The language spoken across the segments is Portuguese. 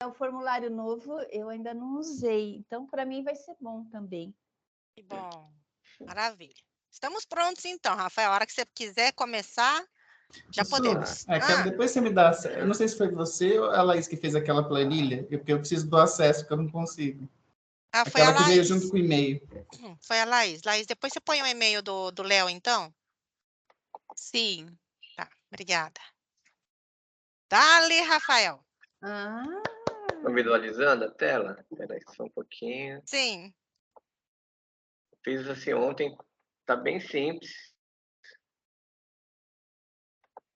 o formulário novo eu ainda não usei, então para mim vai ser bom também. Que bom. Maravilha. Estamos prontos então, Rafael. A hora que você quiser começar, já Professor, podemos. depois você me dá. Eu não sei se foi você ou a Laís que fez aquela planilha, porque eu preciso do acesso, porque eu não consigo. Foi a Aquela que veio junto Laís. com o e-mail. Foi a Laís. Laís, depois você põe o e-mail do Léo, então? Sim. Tá, obrigada. Dale, Rafael. Estou visualizando a tela? Espera aí só um pouquinho. Sim. Fiz assim ontem, tá bem simples.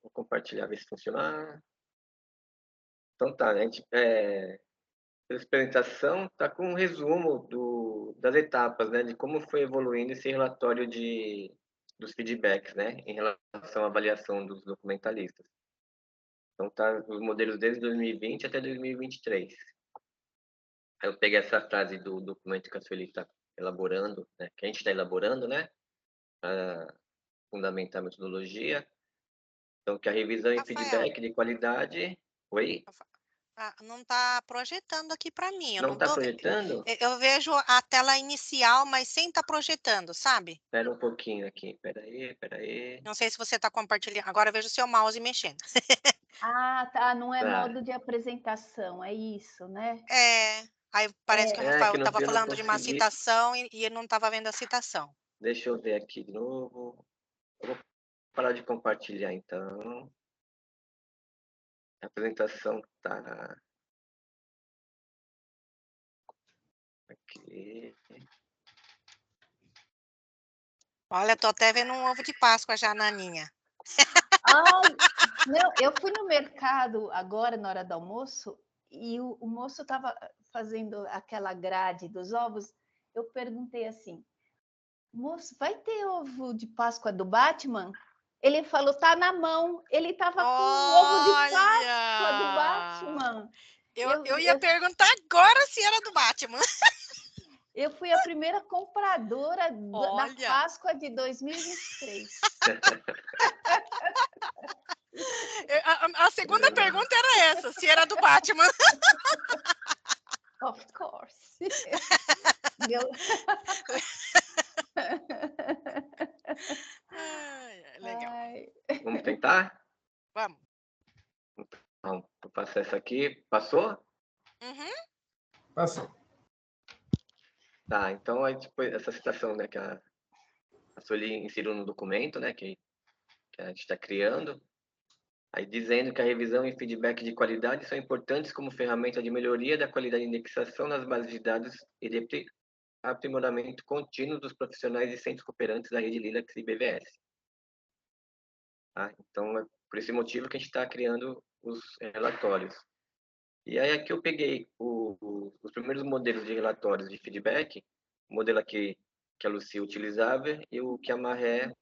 Vou compartilhar, ver se funcionar. Então tá, a gente, essa apresentação está com um resumo das etapas, né, de como foi evoluindo esse relatório dos feedbacks, né, em relação à avaliação dos documentalistas. Então tá os modelos desde 2020 até 2023. Aí eu peguei essa frase do documento que a Sueli está elaborando, né, que a gente está elaborando, né, para fundamentar a metodologia. Então, que a revisão e Rafael. feedback de qualidade... Oi? Não está projetando aqui para mim. Eu Não não está tô... projetando? Eu vejo a tela inicial, mas sem estar projetando, sabe? Espera um pouquinho aqui. Espera aí. Não sei se você está compartilhando. Agora eu vejo o seu mouse mexendo. Tá. Não é Tá. modo de apresentação, é isso, né? Aí parece que o Rafael que no estava fim eu não falando de uma consegui. citação e ele não estava vendo a citação. Deixa eu ver aqui de novo. Eu vou parar de compartilhar, então. A apresentação tá aqui. Olha, tô até vendo um ovo de Páscoa já na Aninha. Não, eu fui no mercado agora, na hora do almoço, e o moço estava fazendo aquela grade dos ovos. Eu perguntei assim, moço, vai ter ovo de Páscoa do Batman? Ele falou, tá na mão. Ele estava com o ovo de Páscoa do Batman. Eu ia perguntar agora se era do Batman. Eu fui a primeira compradora da Páscoa de 2023. A segunda pergunta era essa, se era do Batman. Of course. Legal. Vamos tentar? Vamos. Então, vou passar essa aqui. Passou? Uhum. Passou. Tá, então aí depois essa citação, né, que a Sueli inseriu no documento, né, que a gente está criando, aí dizendo que a revisão e feedback de qualidade são importantes como ferramenta de melhoria da qualidade de indexação nas bases de dados e de aprimoramento contínuo dos profissionais e centros cooperantes da rede Lilacs e BVS. Tá? Então, é por esse motivo que a gente está criando os relatórios. E aí aqui eu peguei os primeiros modelos de relatórios de feedback, o modelo aqui que a Lucia utilizava e o que a Marré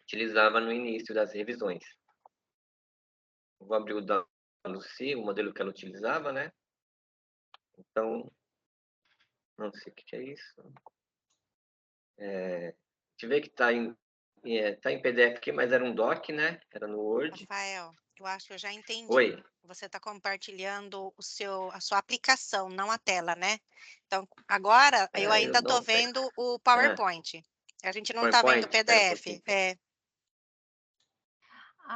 utilizava no início das revisões. Vou abrir o da Lucia, o modelo que ela utilizava, né? Então, não sei o que é isso. A gente vê que está em PDF aqui, mas era um doc, né? Era no Word. Rafael, eu acho que eu já entendi. Oi. Você está compartilhando a sua aplicação, não a tela, né? Então, agora eu ainda estou vendo o PowerPoint. A gente não está vendo o PDF. Então,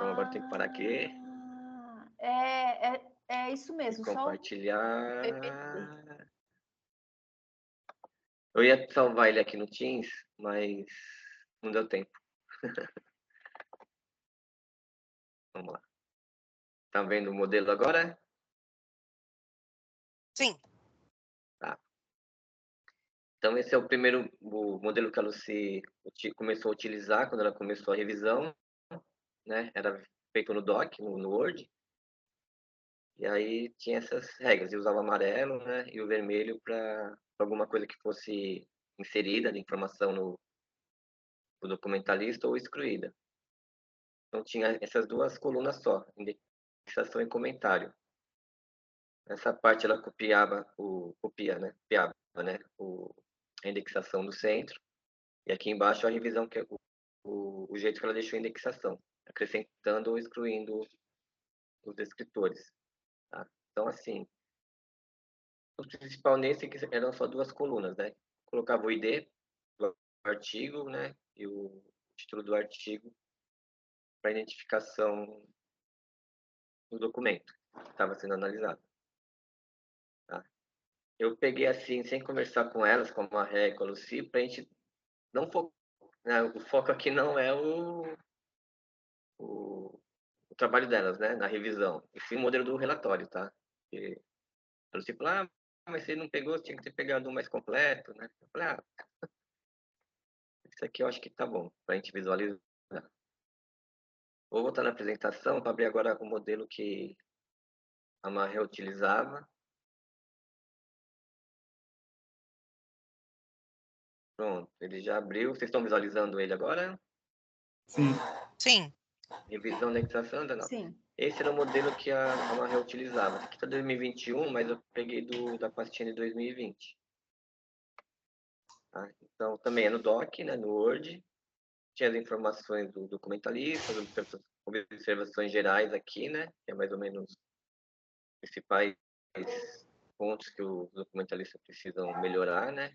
agora tem que parar aqui. É isso mesmo. Compartilhar. Eu ia salvar ele aqui no Teams, mas não deu tempo. Vamos lá. Tá vendo o modelo agora? Sim. Tá. Então, esse é o primeiro modelo que a Lucy começou a utilizar quando ela começou a revisão, né? Era feito no Doc, no Word. E aí tinha essas regras. Eu usava o amarelo, né? E o vermelho para alguma coisa que fosse inserida de informação no documentalista ou excluída. Então, tinha essas duas colunas só, indexação e comentário. Essa parte ela copiava a indexação do centro, e aqui embaixo a revisão, que é o jeito que ela deixou a indexação, acrescentando ou excluindo os descritores. Tá? Então, assim, o principal nesse que eram só 2 colunas, né? Colocava o ID do artigo, né? E o título do artigo para identificação do documento que estava sendo analisado. Tá? Eu peguei assim, sem conversar com elas, com a Marré e com a Lucy, para a gente não focar, né? O foco aqui não é o trabalho delas, né? Na revisão, e sim o modelo do relatório, tá? E a Lucy falou, mas você não pegou, tinha que ter pegado um mais completo, né? Eu falei, isso aqui eu acho que tá bom, para a gente visualizar. Vou voltar na apresentação para abrir agora o modelo que a Marré utilizava. Pronto, ele já abriu. Vocês estão visualizando ele agora? Sim. Sim. Revisão da indexação, não. Sim. Esse era o modelo que a Marré utilizava. Esse aqui está 2021, mas eu peguei da pastinha de 2020. Tá? Então, também é no Doc, né, no Word. Tinha as informações do documentalista, as observações gerais aqui, né, que é mais ou menos os principais pontos que os documentalistas precisam melhorar, né,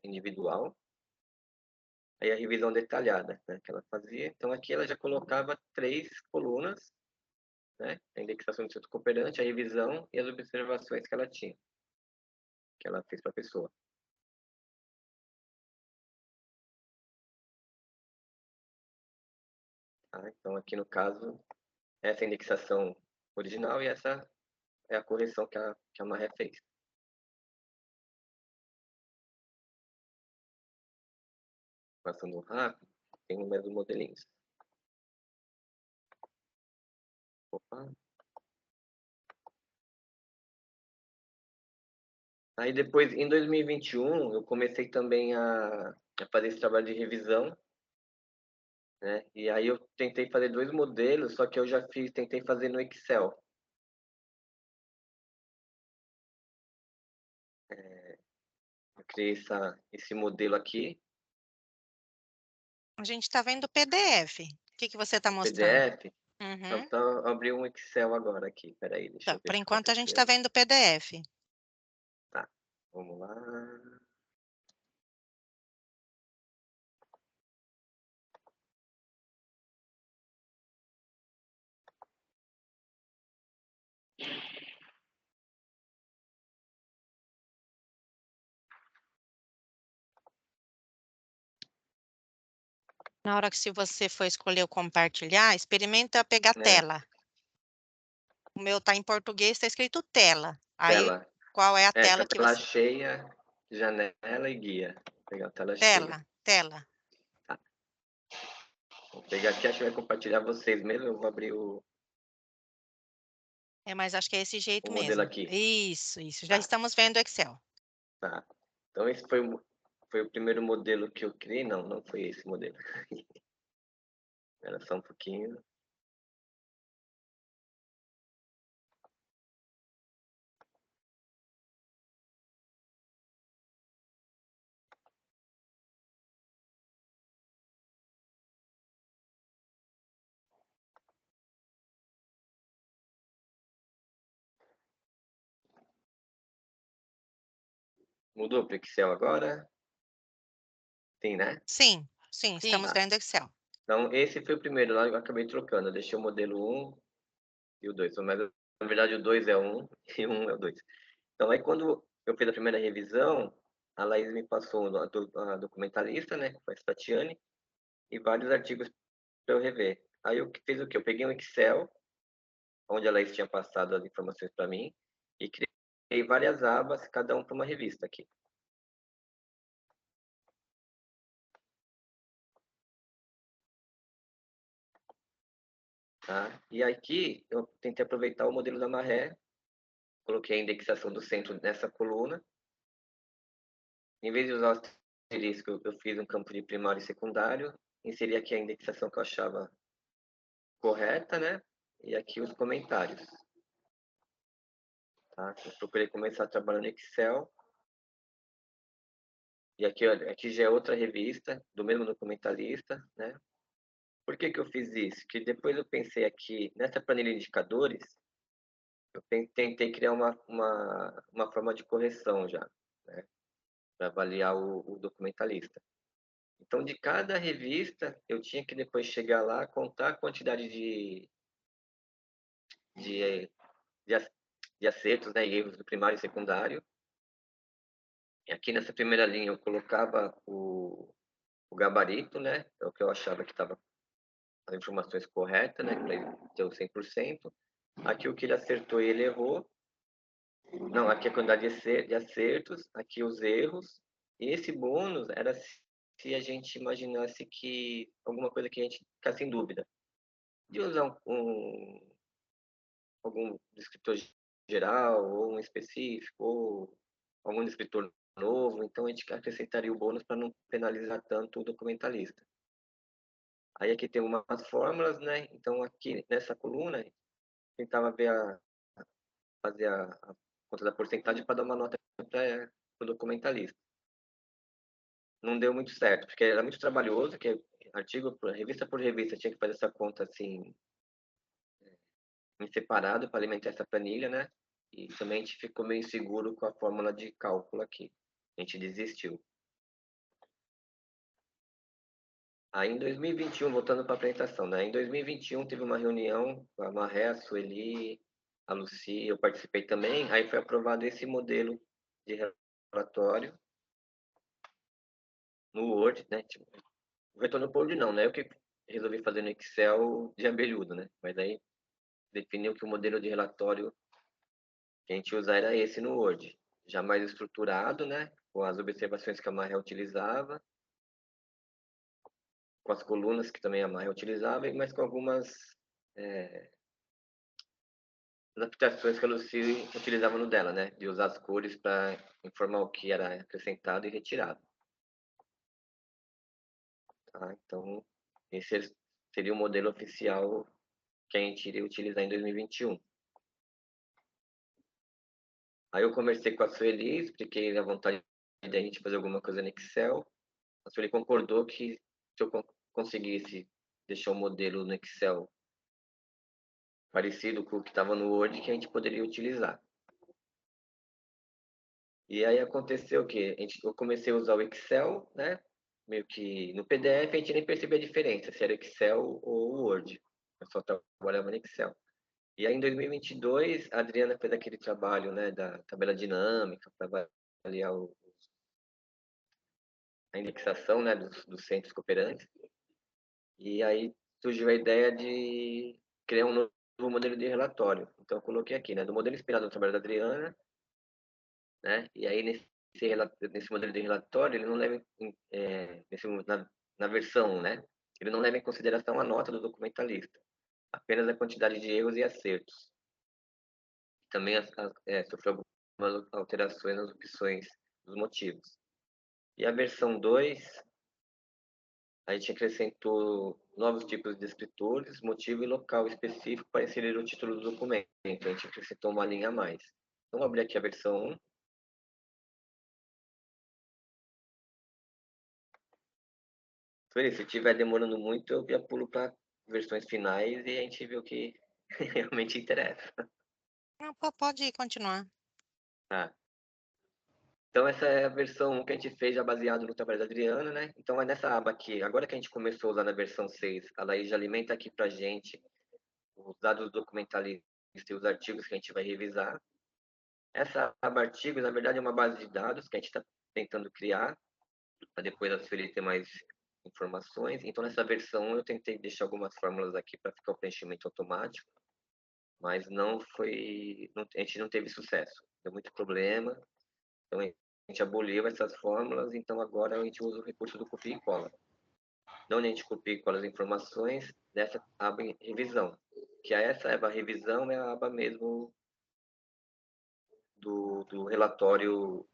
individual. Aí a revisão detalhada, né, que ela fazia. Então, aqui ela já colocava 3 colunas, né, a indexação do centro cooperante, a revisão e as observações que ela tinha, que ela fez para a pessoa. Tá? Então, aqui no caso, essa é a indexação original e essa é a correção que a Marré fez. Passando rápido, tem mais um modelinho. Opa. Aí depois, em 2021, eu comecei também a fazer esse trabalho de revisão, né? E aí eu tentei fazer 2 modelos, só que eu já tentei fazer no Excel. Eu criei esse modelo aqui, A gente está vendo o PDF. O que você está mostrando? PDF. Uhum. Então, eu abri um Excel agora aqui. Peraí, deixa eu ver Por o que enquanto, a gente aconteceu. está vendo o PDF. Tá, vamos lá. Na hora que se você for escolher o compartilhar, experimenta pegar tela. O meu está em português, está escrito tela. Aí, Tela. qual é a Tá tela que tela você... cheia, janela e guia. Vou pegar a tela cheia. Tela. Tá. Vou pegar aqui, acho que vai compartilhar vocês mesmo. Eu vou abrir o Mas acho que é esse jeito modelo mesmo. aqui. Isso. Já Tá. estamos vendo o Excel. Tá. Então, esse foi o primeiro modelo que eu criei. Não foi esse modelo. Era só um pouquinho. Mudou para o Excel agora? Sim, né? Sim, estamos Tá. vendo o Excel. Então, esse foi o primeiro lá, eu acabei trocando. Eu deixei o modelo 1 e o 2. Mas, na verdade, o 2 é 1 e o 1 é o 2. Então, aí quando eu fiz a primeira revisão, a Laís me passou a documentalista, né, que foi a Tatiane, e vários artigos para eu rever. Aí eu fiz o quê? Eu peguei um Excel, onde a Laís tinha passado as informações para mim, e criei várias abas, cada um para uma revista aqui. Tá? E aqui eu tentei aproveitar o modelo da Marré, coloquei a indexação do centro nessa coluna. Em vez de usar o asterisco, eu fiz um campo de primário e secundário, inseri aqui a indexação que eu achava correta, né? E aqui os comentários. Tá? Eu procurei começar a trabalhar no Excel. E aqui, olha, aqui já é outra revista, do mesmo documentalista, né? Por que eu fiz isso? Que depois eu pensei aqui, nessa planilha de indicadores, eu tentei criar uma forma de correção já, né, para avaliar o documentalista. Então, de cada revista, eu tinha que depois chegar lá, contar a quantidade de acertos, né, e erros do primário e secundário. E aqui nessa primeira linha eu colocava o gabarito, né, é o que eu achava que estava as informações corretas, né, para ele ter o 100%. Aqui o que ele acertou e ele errou. Não, aqui a quantidade de acertos, aqui os erros. E esse bônus era se a gente imaginasse que alguma coisa que a gente ficasse em dúvida. De usar algum descritor geral, ou um específico, ou algum descritor novo. Então a gente acrescentaria o bônus para não penalizar tanto o documentalista. Aí aqui tem umas fórmulas, né? Então aqui nessa coluna, tentava fazer a conta da porcentagem para dar uma nota para o documentalista. Não deu muito certo, porque era muito trabalhoso, que revista por revista tinha que fazer essa conta assim, em separado para alimentar essa planilha, né? E também a gente ficou meio inseguro com a fórmula de cálculo aqui. A gente desistiu. Aí em 2021, voltando para a apresentação, né? Em 2021 teve uma reunião com a Marré, a Sueli, a Lucy, eu participei também. Aí foi aprovado esse modelo de relatório no Word, né? Tipo, o retorno por Word não, né? Eu que resolvi fazer no Excel de abelhudo, né? Mas aí definiu que o modelo de relatório que a gente usa era esse no Word, já mais estruturado, né? Com as observações que a Marré utilizava, com as colunas que também a Marré utilizava, mas com algumas adaptações que a Lucy utilizava no dela, né? De usar as cores para informar o que era acrescentado e retirado. Tá? Então, esse seria o modelo oficial que a gente iria utilizar em 2021. Aí eu conversei com a Sueli, expliquei a vontade da gente fazer alguma coisa no Excel. A Sueli concordou que se eu conseguisse deixar o modelo no Excel parecido com o que estava no Word, que a gente poderia utilizar. E aí aconteceu que eu comecei a usar o Excel, né? Meio que no PDF a gente nem percebia a diferença, se era Excel ou Word. Eu só trabalhava no Excel. E aí em 2022, a Adriana fez aquele trabalho, né, da tabela dinâmica para avaliar a indexação, né, dos centros cooperantes. E aí surgiu a ideia de criar um novo modelo de relatório. Então eu coloquei aqui, né, do modelo inspirado no trabalho da Adriana, né? E aí nesse modelo de relatório ele não leva na versão, né? Ele não leva em consideração a nota do documentalista, apenas a quantidade de erros e acertos. Também sofreu algumas alterações nas opções dos motivos. E a versão 2, a gente acrescentou novos tipos de descritores, motivo e local específico para inserir o título do documento. A gente acrescentou uma linha a mais. Então, vou abrir aqui a versão 1. Se estiver demorando muito, eu já pulo para versões finais e a gente vê o que realmente interessa. Não, pode continuar. Tá. Então, essa é a versão que a gente fez já baseado no trabalho da Adriana, né? Então, é nessa aba aqui, agora que a gente começou a usar na versão 6, ela aí já alimenta aqui para a gente os dados documentalistas e os artigos que a gente vai revisar. Essa aba artigos, na verdade, é uma base de dados que a gente está tentando criar, para depois a Sueli ter mais informações. Então, nessa versão, eu tentei deixar algumas fórmulas aqui para ficar o preenchimento automático, mas a gente não teve sucesso. Deu muito problema. Então, a gente aboliu essas fórmulas, então agora a gente usa o recurso do copia e cola. Não a gente copia e cola as informações dessa aba em revisão, que essa aba revisão é a aba mesmo do relatório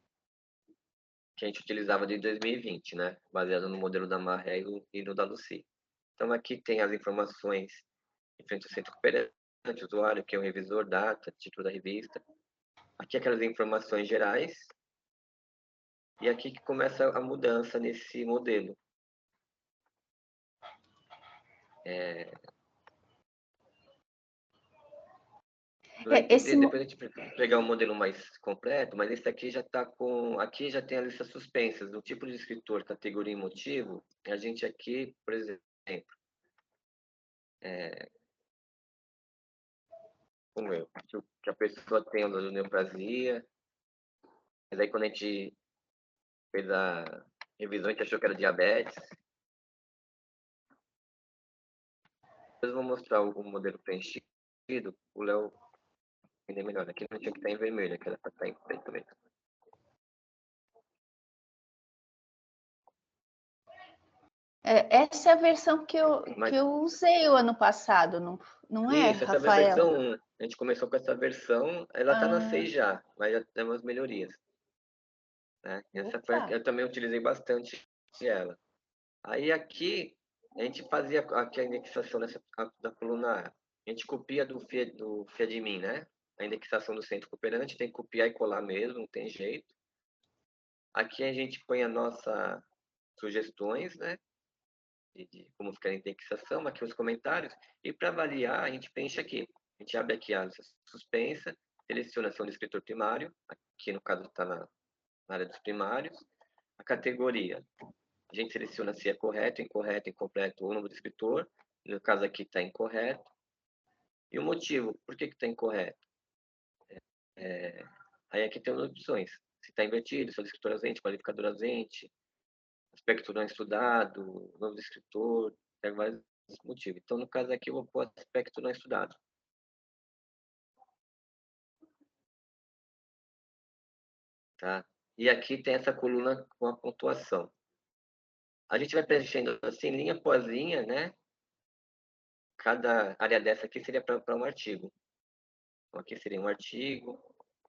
que a gente utilizava de 2020, né? Baseado no modelo da Marré e no da Lucy. Então, aqui tem as informações em frente ao centro cooperante, usuário, que é o revisor, data, título da revista. Aqui aquelas informações gerais. E aqui que começa a mudança nesse modelo. Depois a gente pegar um modelo mais completo, mas esse aqui já está com... Aqui já tem a lista suspensas do tipo de escritor, categoria e motivo. A gente aqui, por exemplo, como eu, que a pessoa tem uma neoplasia, mas aí quando a gente fez a revisão, a gente achou que era diabetes. Depois eu vou mostrar o modelo preenchido, o Léo entender melhor. Aqui não tinha que estar em vermelho, aqui era para estar em preto mesmo. Essa é a versão que eu usei o ano passado, não é, Isso, essa Rafael? versão 1. A gente começou com essa versão, ela está na 6 já, mas já tem umas melhorias. Né? Essa foi, eu também utilizei bastante ela. Aí aqui, a gente fazia aqui a indexação da coluna A. A gente copia do FIADMIN, né? A indexação do centro cooperante, tem que copiar e colar mesmo, não tem jeito. Aqui a gente põe as nossas sugestões, né? De como ficar a indexação, aqui os comentários. E para avaliar, a gente preenche aqui. A gente abre aqui a suspensa, seleciona a ação do escritor primário, aqui no caso está na área dos primários. A categoria, a gente seleciona se é correto, incorreto, incompleto ou nome do escritor. No caso aqui está incorreto. E o motivo, por que está incorreto? Aí aqui tem as opções. Se está invertido, se é o escritor ausente, qualificador ausente, aspecto não estudado, nome do escritor, tem vários motivos. Então, no caso aqui, eu vou pôr aspecto não estudado. Tá? E aqui tem essa coluna com a pontuação. A gente vai preenchendo assim, linha após linha, né? Cada área dessa aqui seria para um artigo. Então, aqui seria um artigo,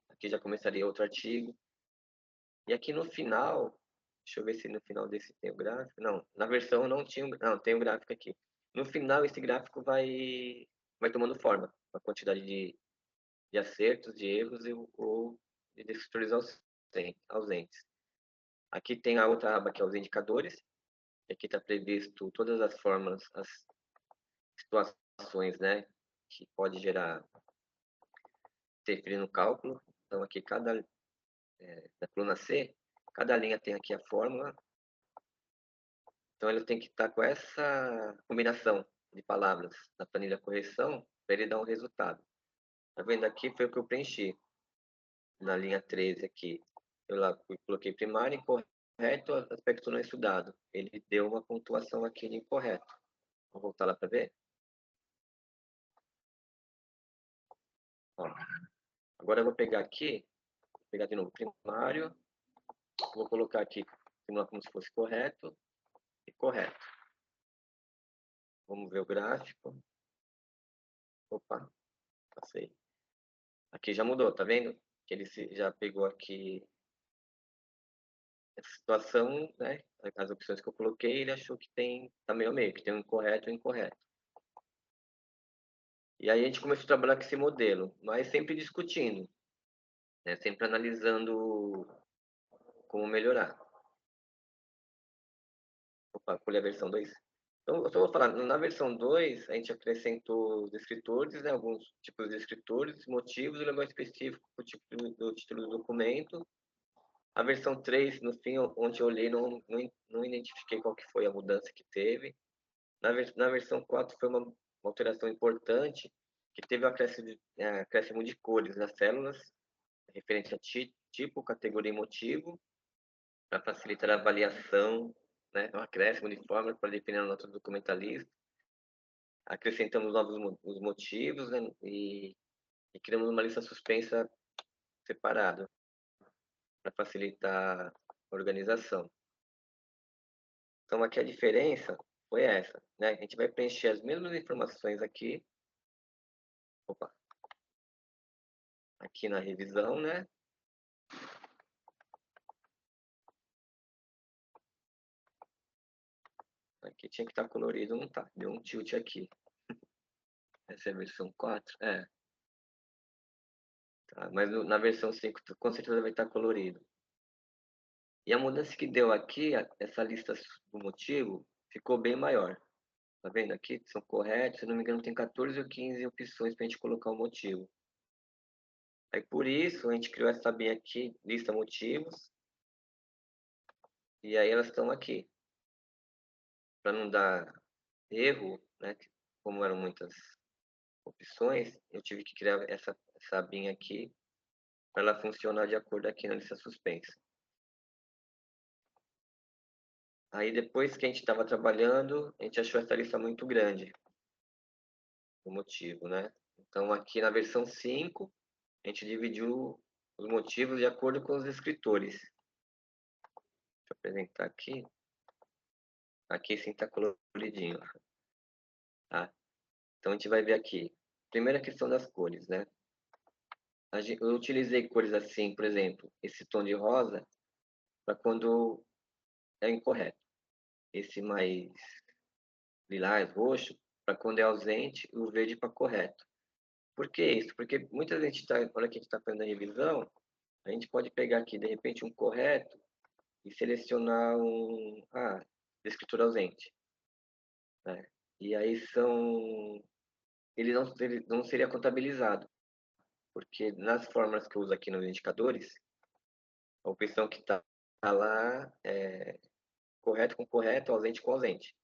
aqui já começaria outro artigo. E aqui no final, deixa eu ver se no final desse tem o gráfico. Não, na versão não tinha, não, tem o gráfico aqui. No final, esse gráfico vai tomando forma, a quantidade de acertos, de erros ou de escritores ausentes. Aqui tem a outra aba que é os indicadores. Aqui está previsto todas as formas, as situações, né, que pode gerar interferir no cálculo. Então aqui da coluna C, cada linha tem aqui a fórmula. Então ele tem que estar com essa combinação de palavras na planilha correção para ele dar um resultado. Tá vendo aqui foi o que eu preenchi na linha 13 aqui. Eu lá coloquei primário incorreto, aspecto não estudado. Ele deu uma pontuação aqui de incorreto. Vou voltar lá para ver. Ó. Agora eu vou pegar aqui, pegar de novo primário, vou colocar aqui como se fosse correto e correto. Vamos ver o gráfico. Opa, passei. Aqui já mudou, tá vendo? Que ele já pegou aqui essa situação, né? As opções que eu coloquei, ele achou que tá meio a meio, que tem um correto e um incorreto. E aí a gente começou a trabalhar com esse modelo, mas sempre discutindo, né? Sempre analisando como melhorar. Opa, pulei a versão 2. Então, eu só vou falar, na versão 2, a gente acrescentou os escritores, né? Alguns tipos de escritores, motivos e o negócio específico do título do documento. A versão 3, no fim, onde eu olhei, não identifiquei qual que foi a mudança que teve. Na versão 4 foi uma alteração importante, que teve o acréscimo de cores nas células, referente a tipo, categoria e motivo, para facilitar a avaliação, né? Um acréscimo de forma para definir a nota do documentalista. Acrescentamos novos os motivos, né? E criamos uma lista suspensa separada, para facilitar a organização. Então, aqui a diferença foi essa, né? A gente vai preencher as mesmas informações aqui. Opa. Aqui na revisão, né? Aqui tinha que estar colorido, não tá. Deu um tilt aqui. Essa é a versão 4? É. Tá, mas na versão 5, com certeza vai estar colorido. E a mudança que deu aqui, essa lista do motivo, ficou bem maior. Tá vendo aqui? São corretos, se não me engano, tem 14 ou 15 opções para a gente colocar o motivo. Aí, por isso, a gente criou essa abinha aqui, lista motivos, e aí elas estão aqui. Para não dar erro, né, como eram muitas opções, eu tive que criar essa abinha aqui, para ela funcionar de acordo aqui na lista suspensa. Aí, depois que a gente estava trabalhando, a gente achou essa lista muito grande, o motivo, né? Então, aqui na versão 5, a gente dividiu os motivos de acordo com os escritores. Deixa eu apresentar aqui. Aqui sim está coloridinho. Tá? Então, a gente vai ver aqui. Primeira questão das cores, né? Eu utilizei cores assim, por exemplo, esse tom de rosa, para quando é incorreto. Esse mais lilás, roxo, para quando é ausente, e o verde para correto. Por que isso? Porque muita gente está, na hora que a gente está fazendo a revisão, a gente pode pegar aqui, de repente, um correto e selecionar de escritura ausente. Né? E aí ele não seria contabilizado, porque nas fórmulas que eu uso aqui nos indicadores, a opção que está lá é correto com correto, ausente com ausente.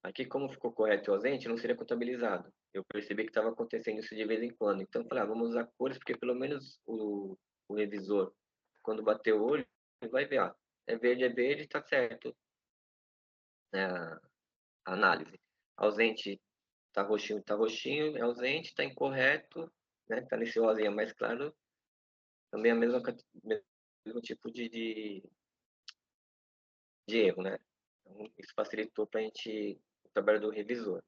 Aqui, como ficou correto e ausente, não seria contabilizado. Eu percebi que estava acontecendo isso de vez em quando. Então, eu falei, vamos usar cores, porque pelo menos o revisor, quando bater o olho, ele vai ver, é verde, está certo. Né, a análise. Ausente, está roxinho, é ausente, está incorreto, né? Está nesse rosinha mais claro, também é o mesmo tipo de erro, né? Então, isso facilitou para a gente, o trabalho do revisor.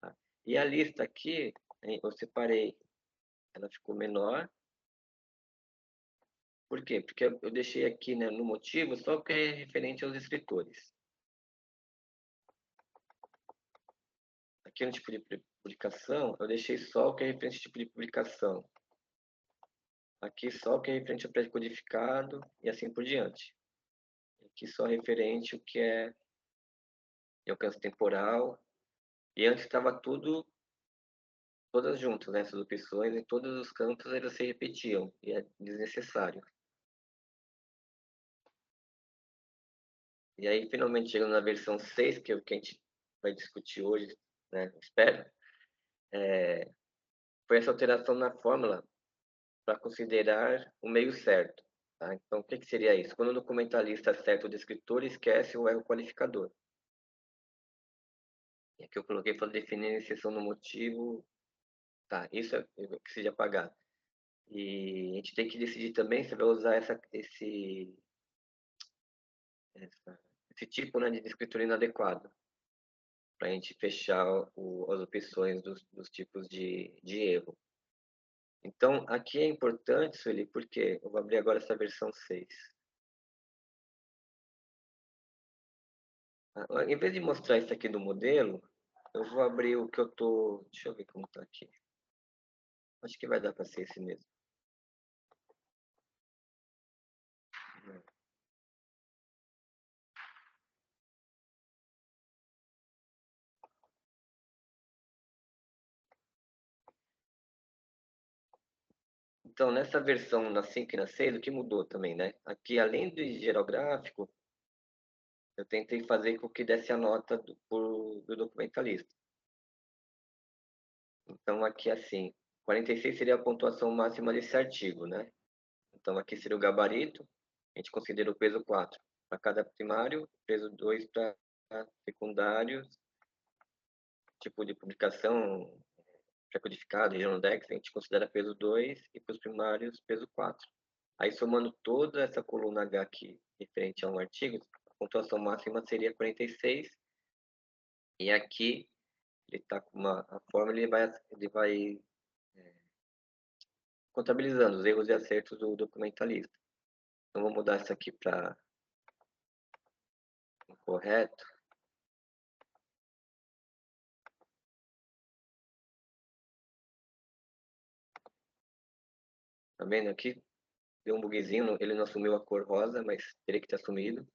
Tá? E a lista aqui, eu separei, ela ficou menor. Por quê? Porque eu deixei aqui, né, no motivo só o que é referente aos escritores. Aqui no tipo de publicação, eu deixei só o que é referente ao tipo de publicação. Aqui só o que é referente ao pré-codificado e assim por diante. Aqui só referente o que é de alcance temporal. E antes estava todas juntas, né? Essas opções, em todos os campos elas se repetiam, e é desnecessário. E aí, finalmente, chegando na versão 6, que é o que a gente vai discutir hoje, né? Espero, foi essa alteração na fórmula para considerar o meio certo. Tá? Então, o que seria isso? Quando o documentalista acerta o descritor, esquece o erro qualificador. E aqui eu coloquei para definir a exceção no motivo. Tá, isso é o que seja apagar. E a gente tem que decidir também se vai usar esse tipo, né, de escritura inadequado, para a gente fechar as opções dos tipos de erro. Então, aqui é importante, Sueli, porque eu vou abrir agora essa versão 6. Em vez de mostrar isso aqui do modelo, eu vou abrir o que eu tô... Deixa eu ver como está aqui. Acho que vai dar para ser esse mesmo. Então, nessa versão na 5 e na 6, o que mudou também, né? Aqui, além do gerográfico, eu tentei fazer com que desse a nota do documentalista. Então, aqui, assim, 46 seria a pontuação máxima desse artigo, né? Então, aqui seria o gabarito, a gente considera o peso 4 para cada primário, peso 2 para secundários, tipo de publicação pré-codificado, região Dex, a gente considera peso 2 e para os primários, peso 4. Aí, somando toda essa coluna H aqui, referente a um artigo, a pontuação máxima seria 46, e aqui ele está com a forma, ele vai contabilizando os erros e acertos do documentalista. Então, vou mudar isso aqui para incorreto. Tá vendo aqui? Deu um bugzinho, ele não assumiu a cor rosa, mas teria que ter assumido.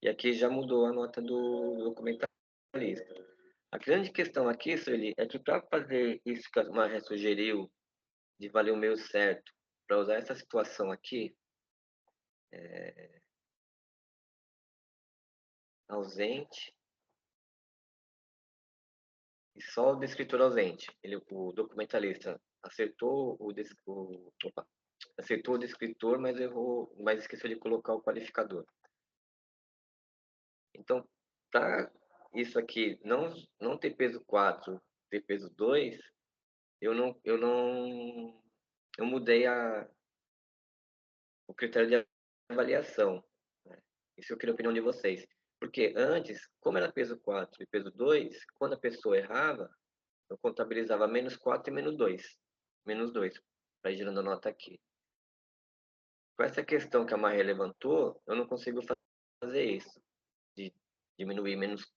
E aqui já mudou a nota do documentalista. A grande questão aqui, Sueli, é que para fazer isso que a Maré sugeriu de valer o meio certo para usar essa situação aqui, ausente, e só o descritor ausente. O documentalista acertou acertou o descritor, mas esqueceu de colocar o qualificador. Então, para isso aqui não ter peso 4, ter peso 2, eu mudei o critério de avaliação, né? Isso eu queria a opinião de vocês. Porque antes, como era peso 4 e peso 2, quando a pessoa errava, eu contabilizava menos 4 e menos 2. Menos 2, para ir gerando a nota aqui. Com essa questão que a Maria levantou, eu não consigo fazer isso, de diminuir menos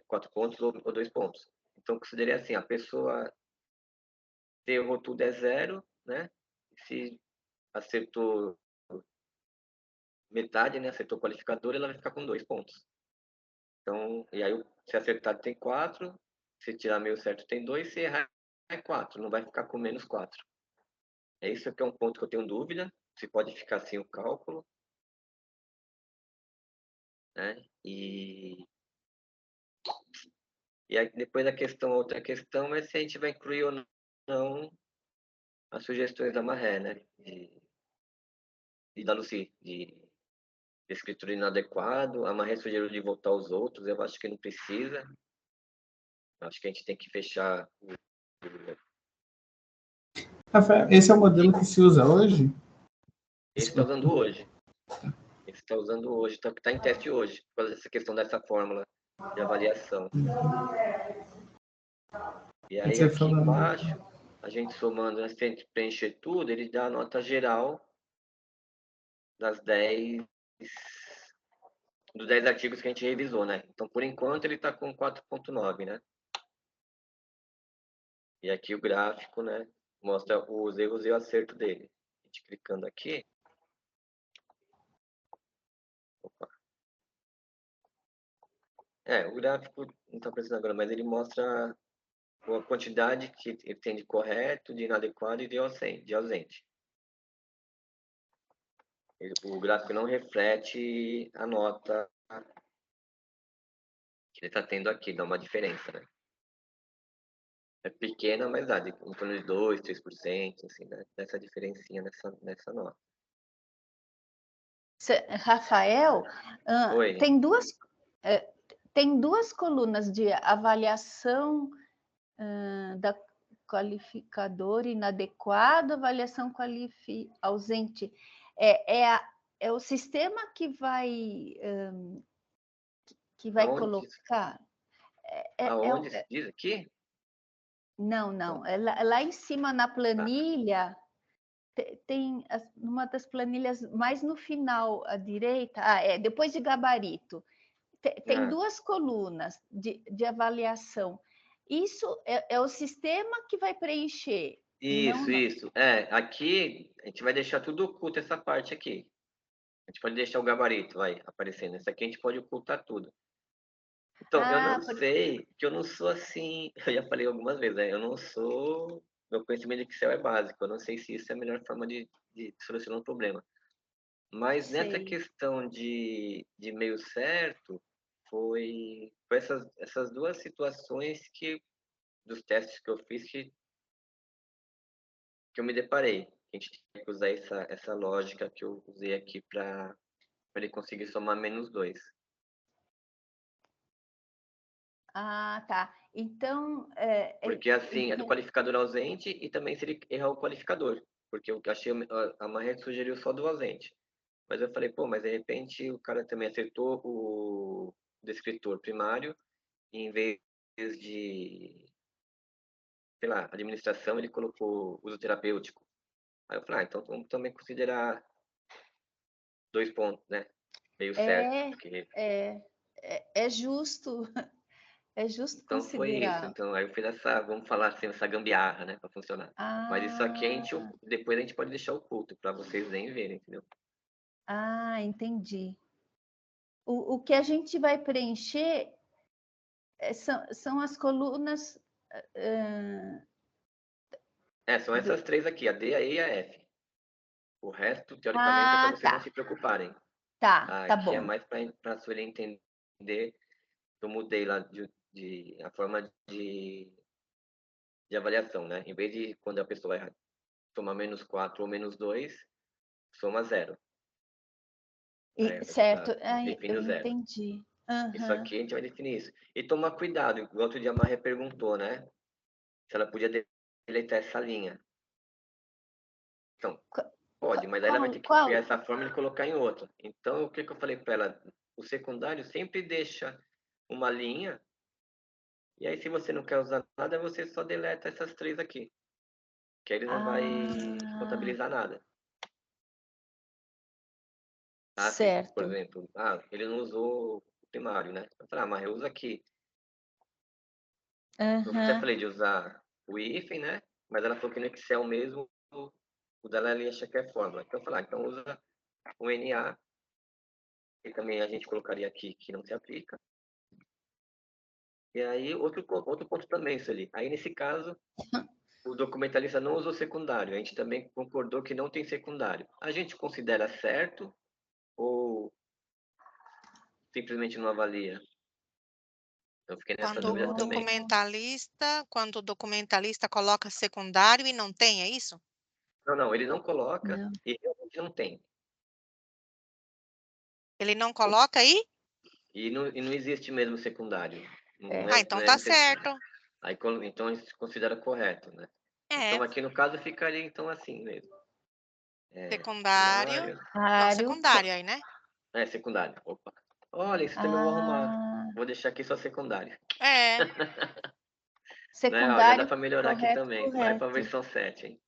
4 pontos ou 2 pontos. Então, considerei assim, a pessoa, se errou tudo é 0, né? Se acertou metade, né? Acertou o qualificador, ela vai ficar com 2 pontos. Então, e aí, se acertar tem 4, se tirar meio certo tem 2, se errar é 4, não vai ficar com menos 4. É isso que é um ponto que eu tenho dúvida, se pode ficar assim o cálculo, né? E aí, depois outra questão é se a gente vai incluir ou não as sugestões da Marré, né? E da Lucy, de escritura inadequado. A Marré sugeriu de voltar aos outros, eu acho que não precisa. Acho que a gente tem que fechar Rafael, esse é o modelo que se usa hoje? Esse está usando hoje. Esse está usando hoje, está em teste hoje, por causa dessa questão dessa fórmula de avaliação. E aí, aqui embaixo, a gente somando, se a gente preencher tudo, ele dá a nota geral dos 10 artigos que a gente revisou, né? Então, por enquanto, ele está com 4.9, né? E aqui o gráfico, né? Mostra os erros e o acerto dele. A gente clicando aqui. Opa. O gráfico não está aparecendo agora, mas ele mostra a quantidade que ele tem de correto, de inadequado e de ausente. O gráfico não reflete a nota que ele está tendo aqui, dá uma diferença, né? É pequena, mas dá em torno de 2%, 3%, assim, né? Dessa diferencinha nessa nota. Rafael, Oi. tem duas colunas de avaliação da qualificador inadequado, avaliação ausente. É o sistema que vai colocar. Aonde diz aqui? Não. Lá em cima na planilha, tem uma das planilhas mais no final, à direita, depois de gabarito. Tem duas colunas de avaliação. Isso é o sistema que vai preencher. Isso. Aqui a gente vai deixar tudo oculto, essa parte aqui. A gente pode deixar o gabarito, vai aparecendo. Essa aqui a gente pode ocultar tudo. Então, eu não sei, que eu não sou assim, eu já falei algumas vezes, né? Eu não sou, meu conhecimento de Excel é básico, eu não sei se isso é a melhor forma de solucionar um problema. Mas nessa questão de meio certo, foi essas duas situações dos testes que eu fiz que eu me deparei. A gente tem que usar essa lógica que eu usei aqui para ele conseguir somar menos 2. Ah, tá. Então... Porque assim, é do qualificador ausente e também se ele errar o qualificador. Porque eu achei, a Marré sugeriu só do ausente. Mas eu falei, mas de repente o cara também acertou o descritor primário e em vez de, sei lá, administração, ele colocou uso terapêutico. Aí eu falei, então vamos também considerar 2 pontos, né? Meio certo. Porque... É justo. É justo então considerar. foi isso. Então aí eu fiz vamos falar assim, essa gambiarra, né, para funcionar. Mas isso aqui depois a gente pode deixar oculto para vocês nem verem, entendeu? Ah, entendi. O que a gente vai preencher são as colunas São essas três aqui, a D, a E e a F. O resto, teoricamente, é para vocês não se preocuparem. Tá Aqui é bom. mais para a Sueli entender. Eu mudei lá a forma de avaliação, né? Em vez de quando a pessoa vai tomar -4 ou -2, soma 0. Certo, Define eu o 0. entendi. Isso aqui a gente vai definir isso. E tomar cuidado, igual outro dia a Maria perguntou, né? Se ela podia deletar essa linha. Então, pode, mas aí ela vai ter que criar essa fórmula e colocar em outra. Então, o que eu falei para ela? O secundário sempre deixa uma linha, e aí se você não quer usar nada, você só deleta essas três aqui. Que aí ele não vai contabilizar nada. Certo. Por exemplo, ele não usou o primário, né? Eu falei, mas eu uso aqui. Eu até falei de usar o hífen, né? Mas ela falou que no Excel mesmo, o dela ele acha que é fórmula. Então eu falei, então usa o NA, que também a gente colocaria aqui que não se aplica. E aí, outro ponto também, isso ali. Aí, nesse caso, o documentalista não usou secundário. A gente também concordou que não tem secundário. A gente considera certo ou simplesmente não avalia? Eu fiquei nessa dúvida também. Quando o documentalista coloca secundário e não tem, é isso? Não, ele não coloca e realmente não tem. Ele não coloca aí? E não existe mesmo secundário. Então tá certo. Aí, então a gente considera correto, né? Então aqui no caso ficaria então assim mesmo. Secundário. Não, secundário aí, né? Secundário. Opa. Olha, isso também eu vou arrumar. Vou deixar aqui só secundário. Secundário. Já dá para melhorar aqui também. Vai para a versão 7, hein?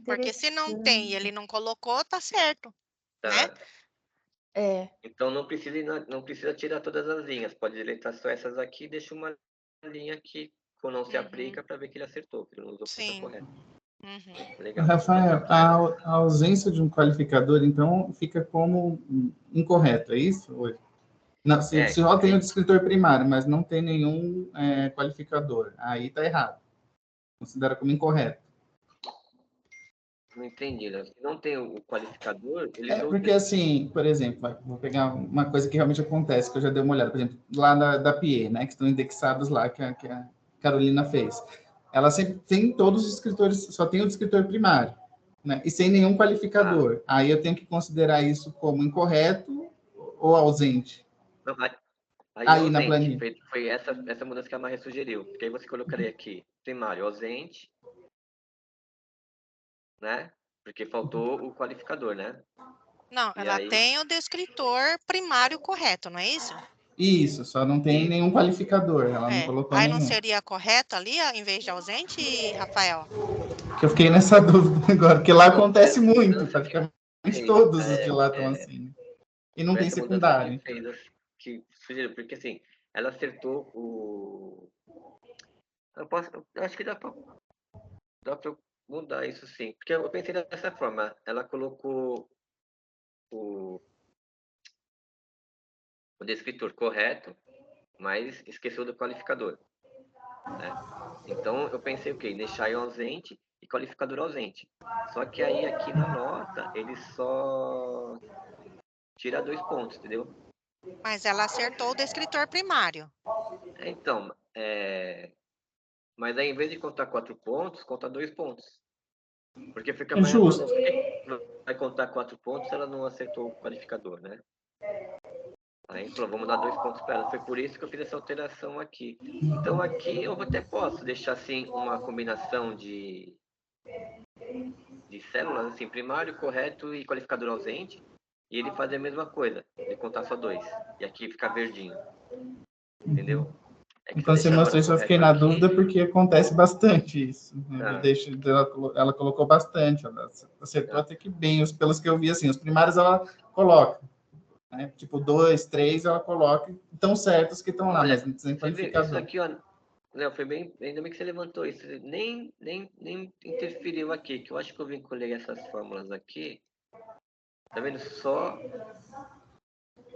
Porque se não tem e ele não colocou, tá certo. Tá. Né? Então não precisa tirar todas as linhas. Pode deletar só essas aqui e deixa uma linha que não se aplica para ver que ele acertou, que ele não usou a coisa correta. Legal. Rafael, a ausência de um qualificador, então, fica como incorreto, é isso? Não, se só tem o descritor primário, mas não tem nenhum qualificador, aí está errado. Considera como incorreto. Não entendi, né? Se não tem o qualificador, porque assim, por exemplo, vou pegar uma coisa que realmente acontece, que eu já dei uma olhada, por exemplo, lá da PIE, né, que estão indexados lá, que a Carolina fez. Ela sempre tem todos os escritores, só tem o descritor primário, né, e sem nenhum qualificador. Aí eu tenho que considerar isso como incorreto ou ausente? Não, aí ausente, na planilha. Foi essa mudança que a Maria sugeriu, porque aí você colocaria aqui, primário ausente, né? Porque faltou o qualificador, né? Não, ela tem o descritor primário correto, não é isso? Isso, só não tem nenhum qualificador, ela não colocou nenhum. Aí não seria correto ali, em vez de ausente, Rafael? Que eu fiquei nessa dúvida agora, porque lá acontece muito, praticamente todos os de lá estão assim. E não tem secundário. Que sugeriu, porque assim, ela acertou o... Eu acho que dá para mudar isso sim, porque eu pensei dessa forma, ela colocou o descritor correto, mas esqueceu do qualificador, né? Então eu pensei, deixar em ausente e qualificador ausente. Só que aí aqui na nota ele só tira 2 pontos, entendeu? Mas ela acertou o descritor primário. Então, mas aí em vez de contar 4 pontos, conta 2 pontos. Porque fica mais justo. Vai contar 4 pontos, ela não acertou o qualificador, né? Aí falou, vamos dar 2 pontos para ela. Foi por isso que eu fiz essa alteração aqui. Então aqui eu até posso deixar assim uma combinação de células, assim, primário, correto e qualificador ausente, e ele fazer a mesma coisa, ele contar só 2. E aqui fica verdinho. Entendeu? Então você mostrou isso, eu fiquei na dúvida porque acontece bastante isso. Ela colocou bastante, ela acertou até que bem, pelos que eu vi, assim, os primários ela coloca. Né? Tipo, 2, 3, ela coloca, tão certos que estão lá, mas não tem qualificador. Isso aqui, ó, Léo, foi bem, ainda bem que você levantou isso, nem interferiu aqui, que eu acho que eu vinculei essas fórmulas aqui, tá vendo? Só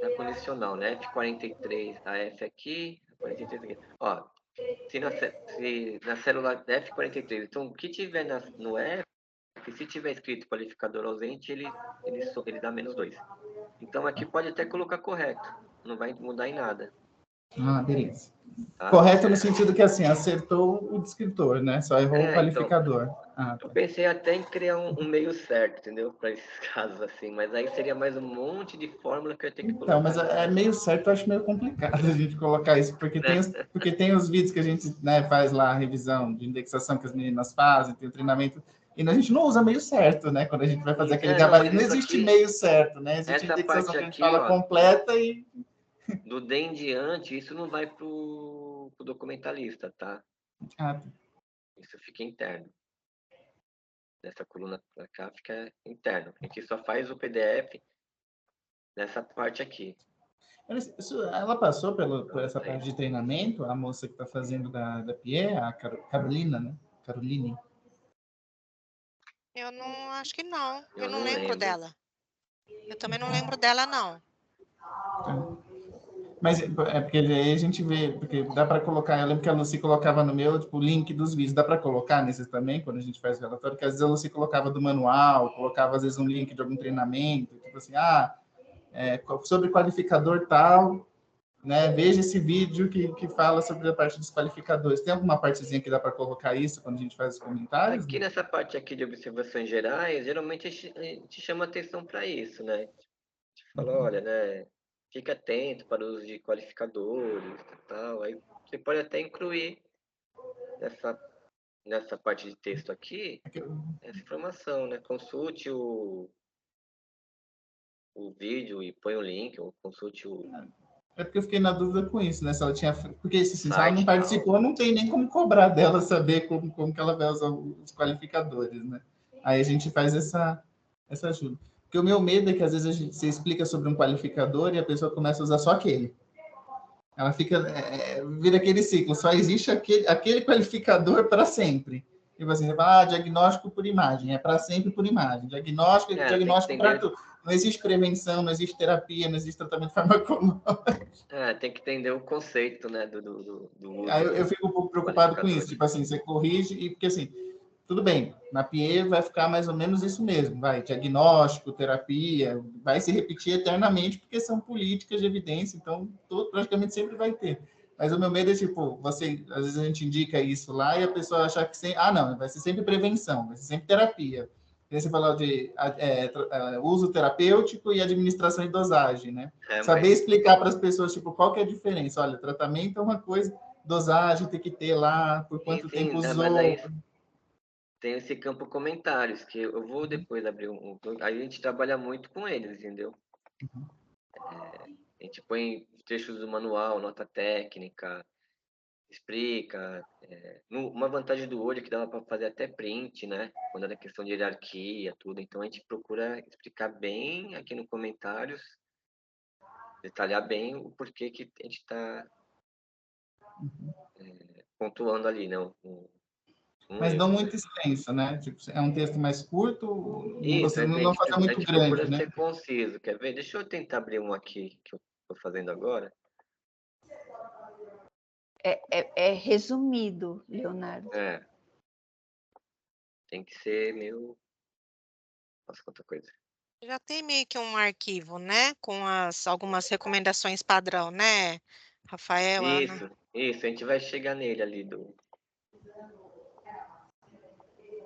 a condicional, né? F43, a F aqui, a 43 aqui. Ó, se na célula F43, então, o que tiver no F, se tiver escrito qualificador ausente, ele dá -2. Então, aqui pode até colocar correto, não vai mudar em nada. Ah, beleza. Tá? Correto no sentido que, assim, acertou o descritor, né? Só errou o Então, qualificador. eu pensei até em criar um meio certo, entendeu? Para esses casos assim, mas aí seria mais um monte de fórmula que eu ia ter que colocar. Então, mas é meio certo, eu acho meio complicado a gente colocar isso, porque tem os vídeos que a gente, né, faz lá, a revisão de indexação que as meninas fazem, tem o treinamento, e a gente não usa meio certo, né? Quando a gente vai fazer aquele gabarito, não existe meio certo, né? Existe essa indexação parte que a gente aqui, fala ó, completa e... do D em diante, isso não vai pro documentalista, tá? Ah, Isso fica interno. Nessa coluna pra cá fica interno. A gente só faz o PDF nessa parte aqui. Ela passou por essa parte de treinamento, a moça que está fazendo da PIE, a Carolina, né? Caroline. Eu não acho que não. Eu não não lembro lembro. dela. Eu também não lembro dela, não. Mas é porque aí a gente vê, porque dá para colocar, eu lembro que a Lucy colocava no meu, tipo, o link dos vídeos, dá para colocar nesses também, quando a gente faz o relatório, que às vezes a Lucy colocava do manual, colocava às vezes um link de algum treinamento, tipo assim, sobre qualificador tal, né, veja esse vídeo que fala sobre a parte dos qualificadores. Tem alguma partezinha que dá para colocar isso quando a gente faz os comentários? Aqui nessa parte aqui de observações gerais, geralmente a gente chama atenção para isso, né? A gente fala, olha, né, fica atento para o uso de qualificadores e tal. Aí você pode até incluir nessa parte de texto aqui essa informação, né? Consulte o vídeo e põe o link, ou consulte o É porque eu fiquei na dúvida com isso, né? Se ela tinha. Porque assim, se ela não site. participou, não tem nem como cobrar dela saber como que ela vai usar os qualificadores, né? Aí a gente faz essa ajuda. Porque o meu medo é que às vezes você explica sobre um qualificador e a pessoa começa a usar só aquele. Ela fica. Vira aquele ciclo, só existe aquele qualificador para sempre. Tipo assim, você fala, diagnóstico por imagem, é para sempre por imagem. Diagnóstico para tudo. Não existe prevenção, não existe terapia, não existe tratamento farmacológico. Tem que entender o conceito, né, do uso. Aí eu fico um pouco preocupado com isso. Tipo assim, você corrige e porque assim, tudo bem, na PIE vai ficar mais ou menos isso mesmo, vai, diagnóstico, terapia, vai se repetir eternamente porque são políticas de evidência, então praticamente sempre vai ter. Mas o meu medo é, tipo, às vezes a gente indica isso lá e a pessoa achar que não, vai ser sempre prevenção, vai ser sempre terapia. Você falou de uso terapêutico e administração e dosagem, né? Saber explicar para as pessoas, tipo, qual que é a diferença. Olha, tratamento é uma coisa, dosagem tem que ter lá, por quanto tempo usou. Tem esse campo comentários, que eu vou depois abrir aí a gente trabalha muito com eles, entendeu? A gente põe trechos do manual, nota técnica, explica. Uma vantagem do Word é que dava para fazer até print, né? Quando era questão de hierarquia, tudo. Então a gente procura explicar bem aqui no comentários, detalhar bem o porquê que a gente está pontuando ali, né? Mas não muito extenso, né? Tipo, é um texto mais curto, Isso, você não fazer muito grande, procura né? ser conciso. Quer ver? Deixa eu tentar abrir um aqui que eu estou fazendo agora. É resumido, Leonardo. Tem que ser meio... Nossa, quanta coisa. Já tem meio que um arquivo, né? Com algumas recomendações padrão, né, Rafael, Ana? Isso, a gente vai chegar nele ali do...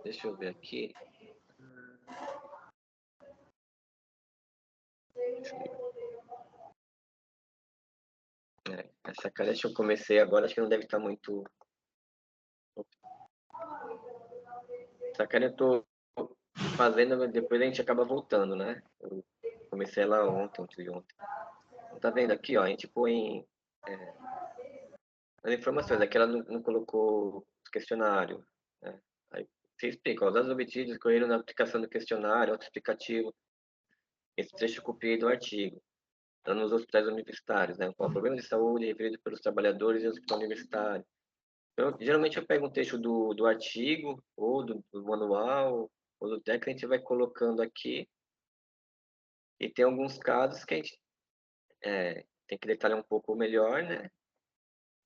Deixa eu ver aqui. Essa canetinha eu comecei agora, acho que não deve estar muito... Essa caneta eu tô fazendo, depois a gente acaba voltando, né? Eu comecei ela ontem de ontem. Tá vendo aqui, ó, a gente põe as informações. Aqui ela não colocou questionário, né? Aí você explica, ó, os dados obtidos ocorreram na aplicação do questionário, autoexplicativo. Esse trecho eu copiei do artigo. Nos hospitais universitários, né? Com problemas de saúde referidos pelos trabalhadores do hospital universitário. Então, geralmente eu pego um texto do artigo, ou do manual, ou do técnico, a gente vai colocando aqui. E tem alguns casos que a gente tem que detalhar um pouco melhor, né?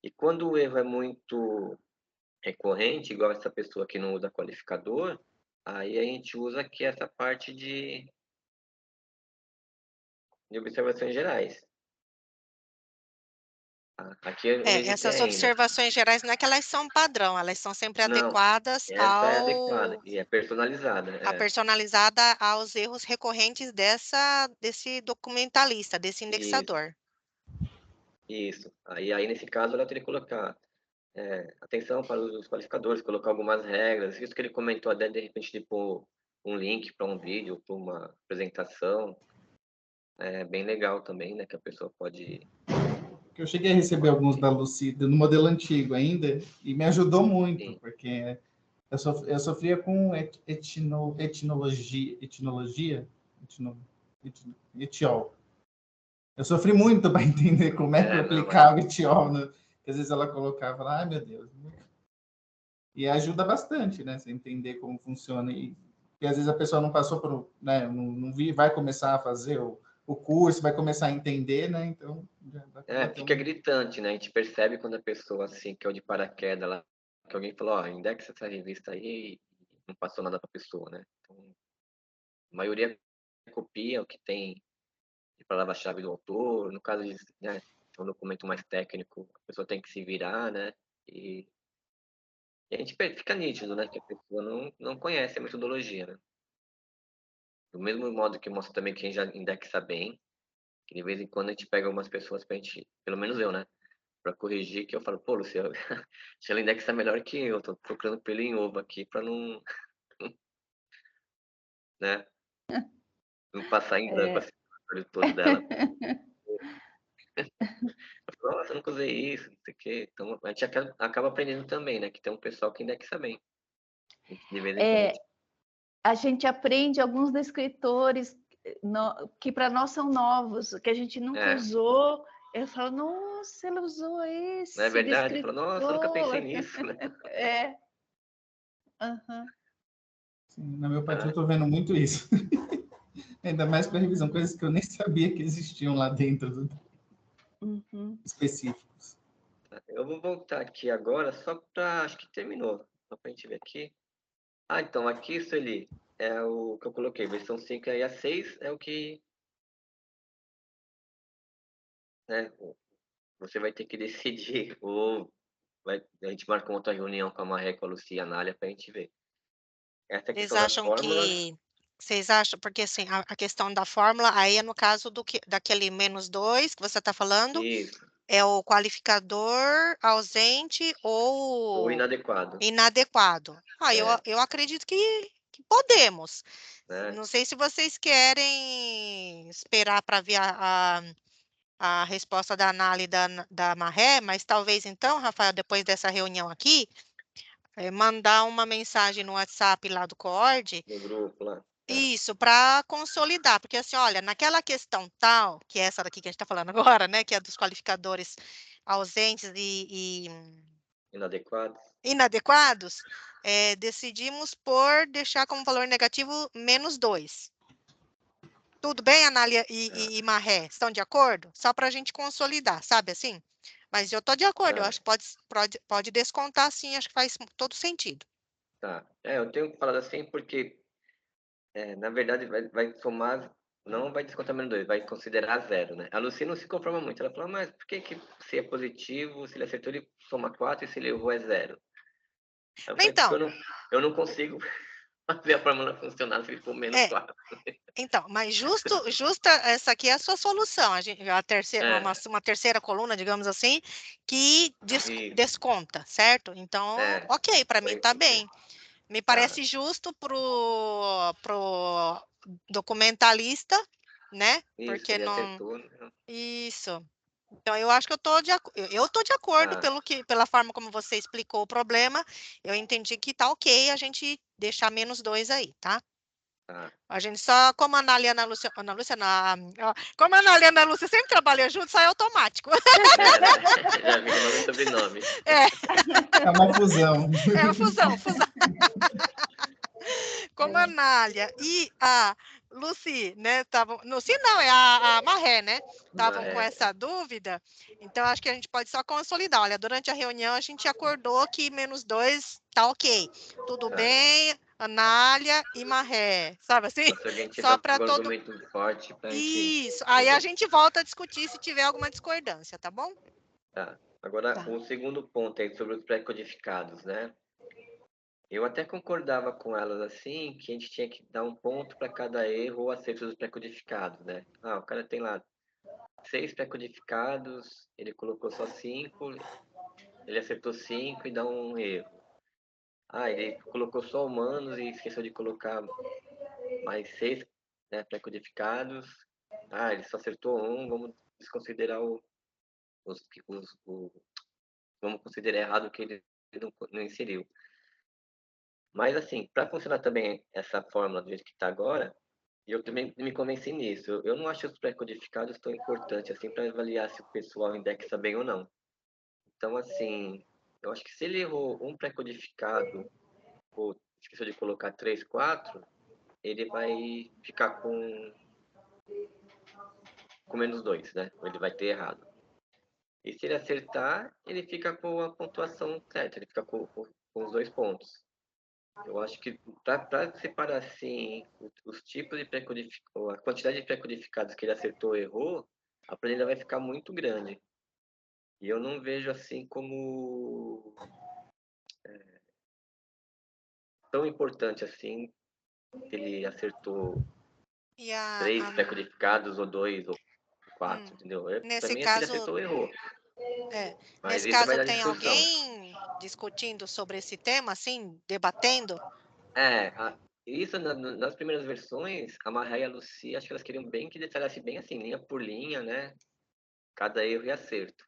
E quando o erro é muito recorrente, igual essa pessoa que não usa qualificador, aí a gente usa aqui essa parte de observações gerais. Aqui eu hesitei Essas ainda. observações gerais não é que elas são padrão, elas são sempre Não, adequadas essa é adequada e é personalizada. personalizada aos erros recorrentes desse documentalista, desse indexador. Isso. Aí nesse caso, ela teria que colocar atenção para os qualificadores, colocar algumas regras. Isso que ele comentou até, de repente, de pôr um link para um vídeo, para uma apresentação. É bem legal também, né? Que a pessoa pode... Eu cheguei a receber alguns da Lucida no modelo antigo ainda, e me ajudou muito, Sim. porque eu sofria com etiol. Eu sofri muito para entender como é que eu aplicava etiol, né? Porque às vezes ela colocava lá, ai meu Deus. E ajuda bastante, né? Você entender como funciona. E às vezes a pessoa não passou por, né? Não vai começar a fazer o curso, vai começar a entender, né? Então... fica gritante, né? A gente percebe quando a pessoa, assim, que é o de paraquedas lá, que alguém falou, ó, indexa essa revista aí, e não passou nada para a pessoa, né? Então, a maioria copia o que tem de palavra-chave do autor, no caso de, né, um documento mais técnico, a pessoa tem que se virar, né? E a gente fica nítido, né? Que a pessoa não conhece a metodologia, né? Do mesmo modo que mostra também quem já indexa bem, que de vez em quando a gente pega algumas pessoas pra gente, pelo menos eu, né? Para corrigir, que eu falo, pô, Luciano, ela indexa melhor que eu, tô procurando pelo em ovo aqui para não, né? Não passar em branco assim, o todo dela. Eu falo, nossa, eu nunca usei isso, não sei o quê. Então, a gente acaba aprendendo também, né? Que tem um pessoal que indexa bem. De vez em quando a gente aprende alguns descritores que para nós são novos, que a gente nunca usou. Eu falo, nossa, ela usou esse. Não é verdade? Descritor. Falo, nossa, eu nunca pensei nisso, né? Sim, no meu partido eu estou vendo muito isso. Ainda mais para revisão, coisas que eu nem sabia que existiam lá dentro específicos. Eu vou voltar aqui agora só para... Acho que terminou. Só para a gente ver aqui. Então, aqui, Sueli, é o que eu coloquei. Versão 5 e a 6 é o que... né, você vai ter que decidir. Ou a gente marca uma outra reunião com a Maré, com a Lucia e a Nália para a gente ver. Essa Vocês questão das acham fórmulas... Vocês acham, porque assim, a questão da fórmula, aí é no caso daquele -2 que você está falando, Isso. é o qualificador ausente Ou ou inadequado. inadequado. Eu acredito que podemos. Né? Não sei se vocês querem esperar para ver a resposta da análise da Marré, mas talvez então, Rafael, depois dessa reunião aqui, mandar uma mensagem no WhatsApp lá do COORD. No grupo lá. Isso, para consolidar, porque assim, olha, naquela questão tal, que é essa daqui que a gente está falando agora, né, que é dos qualificadores ausentes e inadequados, decidimos por deixar como valor negativo -2. Tudo bem, Anália e Marré? Estão de acordo? Só para a gente consolidar, sabe assim? Mas eu estou de acordo, eu acho que pode descontar sim, acho que faz todo sentido. Tá. Eu tenho falado assim porque, na verdade, vai somar, não vai descontar -2, vai considerar 0, né? A Lucy não se conforma muito, ela fala, mas por que se é positivo, se ele acertou, ele soma 4 e se ele errou é 0? Eu falei, Então, eu não consigo fazer a fórmula funcionar se ele for -4. Então, mas justa essa aqui é a sua solução, a terceira, uma terceira coluna, digamos assim, que desconta, certo? Então, ok, para mim está bem. Me parece justo pro documentalista, né? Porque ele não... acertou. Isso. Então, eu acho que eu tô de acordo pela forma como você explicou o problema. Eu entendi que tá ok a gente deixar -2 aí, tá? A gente só, como a Ana e a Ana Lúcia, como a Ana e a Ana Lúcia sempre trabalham juntos, sai automático. Já vira nome e sobrenome. É uma fusão. É uma fusão. Como a Nália e a Lucy, né? Lucy não, é a Marré, né? Estavam com Marré. essa dúvida. Então, acho que a gente pode só consolidar. Olha, durante a reunião, a gente acordou que -2 tá ok. Tudo bem, Anália e Marré. Sabe assim? Se alguém tiver Só para algum todo... argumento forte pra gente... Isso. Aí a gente volta a discutir se tiver alguma discordância, tá bom? Tá. Agora, Tá. o segundo ponto aí sobre os pré-codificados, né? Eu até concordava com elas assim, que a gente tinha que dar um ponto para cada erro ou acerto dos pré-codificados, né? Ah, o cara tem lá 6 pré-codificados, ele colocou só 5, ele acertou 5 e dá um erro. Ah, ele colocou só humanos e esqueceu de colocar mais 6, né, pré-codificados. Ah, ele só acertou 1, vamos desconsiderar vamos considerar errado o que ele não inseriu. Mas, assim, para funcionar também essa fórmula do jeito que está agora, eu também me convenci nisso. Eu não acho os pré-codificados tão importantes assim para avaliar se o pessoal indexa bem ou não. Então, assim, eu acho que se ele errou um pré-codificado ou esqueceu de colocar 3, 4, ele vai ficar com -2, né? Ou ele vai ter errado. E se ele acertar, ele fica com a pontuação certa, ele fica com os 2 pontos. Eu acho que para separar assim os tipos de pré-codificados, a quantidade de pré-codificados que ele acertou ou errou, a planilha vai ficar muito grande. E eu não vejo assim como tão importante assim se ele acertou E a, 3 pré-codificados ou 2 ou 4, entendeu? Para nesse mim, se ele caso, acertou ou errou. Mas nesse isso vai caso, dar tem discussão. alguém discutindo sobre esse tema, assim, debatendo? Isso nas primeiras versões, a Marra e a Lucy, acho que elas queriam bem que detalhasse bem assim, linha por linha, né? Cada erro e acerto.